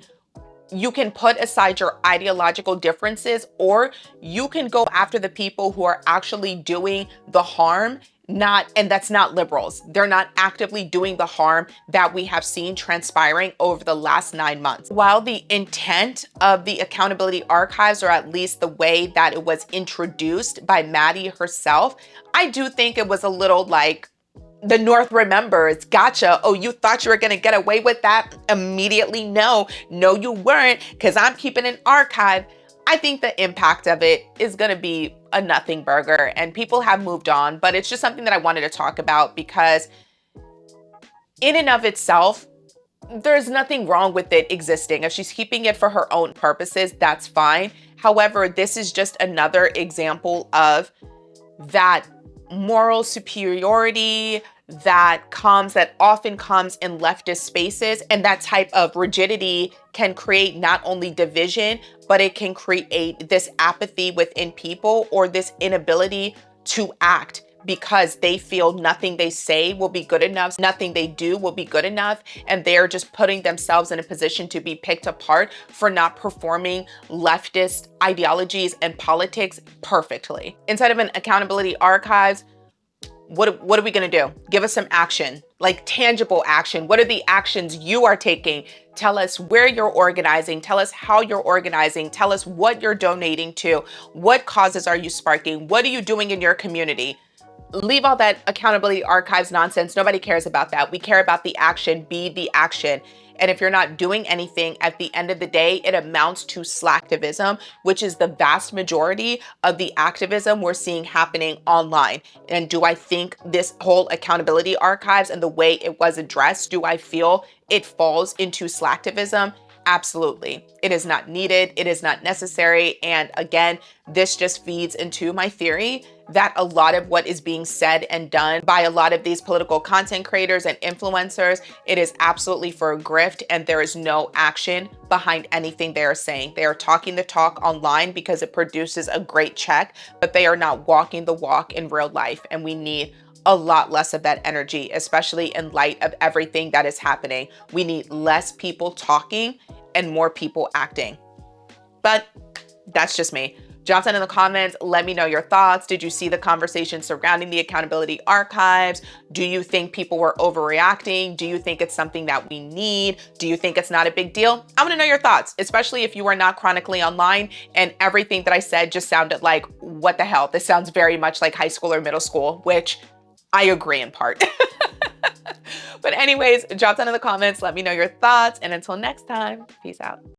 you can put aside your ideological differences, or you can go after the people who are actually doing the harm. And that's not liberals. They're not actively doing the harm that we have seen transpiring over the last 9 months. While the intent of the accountability archives, or at least the way that it was introduced by Madi herself, I do think it was a little like, the North remembers, gotcha. Oh, you thought you were going to get away with that immediately? No, you weren't, because I'm keeping an archive. I think the impact of it is going to be a nothing burger, and people have moved on, but it's just something that I wanted to talk about because in and of itself, there's nothing wrong with it existing. If she's keeping it for her own purposes, that's fine. However, this is just another example of that moral superiority that often comes in leftist spaces, and that type of rigidity can create not only division, but it can create this apathy within people, or this inability to act because they feel nothing they say will be good enough, nothing they do will be good enough, and they're just putting themselves in a position to be picked apart for not performing leftist ideologies and politics perfectly. Inside of an accountability archives, what are we going to do? Give us some action, like tangible action. What are the actions you are taking? Tell us where you're organizing. Tell us how you're organizing. Tell us what you're donating to. What causes are you sparking? What are you doing in your community? Leave all that accountability archives nonsense. Nobody cares about that. We care about the action. Be the action. And if you're not doing anything, at the end of the day, it amounts to slacktivism, which is the vast majority of the activism we're seeing happening online. And do I think this whole accountability archives and the way it was addressed, do I feel it falls into slacktivism? Absolutely. It is not needed. It is not necessary. And again, this just feeds into my theory that a lot of what is being said and done by a lot of these political content creators and influencers, it is absolutely for a grift, and there is no action behind anything they are saying. They are talking the talk online because it produces a great check, but they are not walking the walk in real life. And we need a lot less of that energy, especially in light of everything that is happening. We need less people talking and more people acting. But that's just me. Drop down in the comments. Let me know your thoughts. Did you see the conversation surrounding the accountability archives? Do you think people were overreacting? Do you think it's something that we need? Do you think it's not a big deal? I want to know your thoughts, especially if you are not chronically online and everything that I said just sounded like, what the hell? This sounds very much like high school or middle school, which I agree in part. But anyways, drop down in the comments. Let me know your thoughts. And until next time, peace out.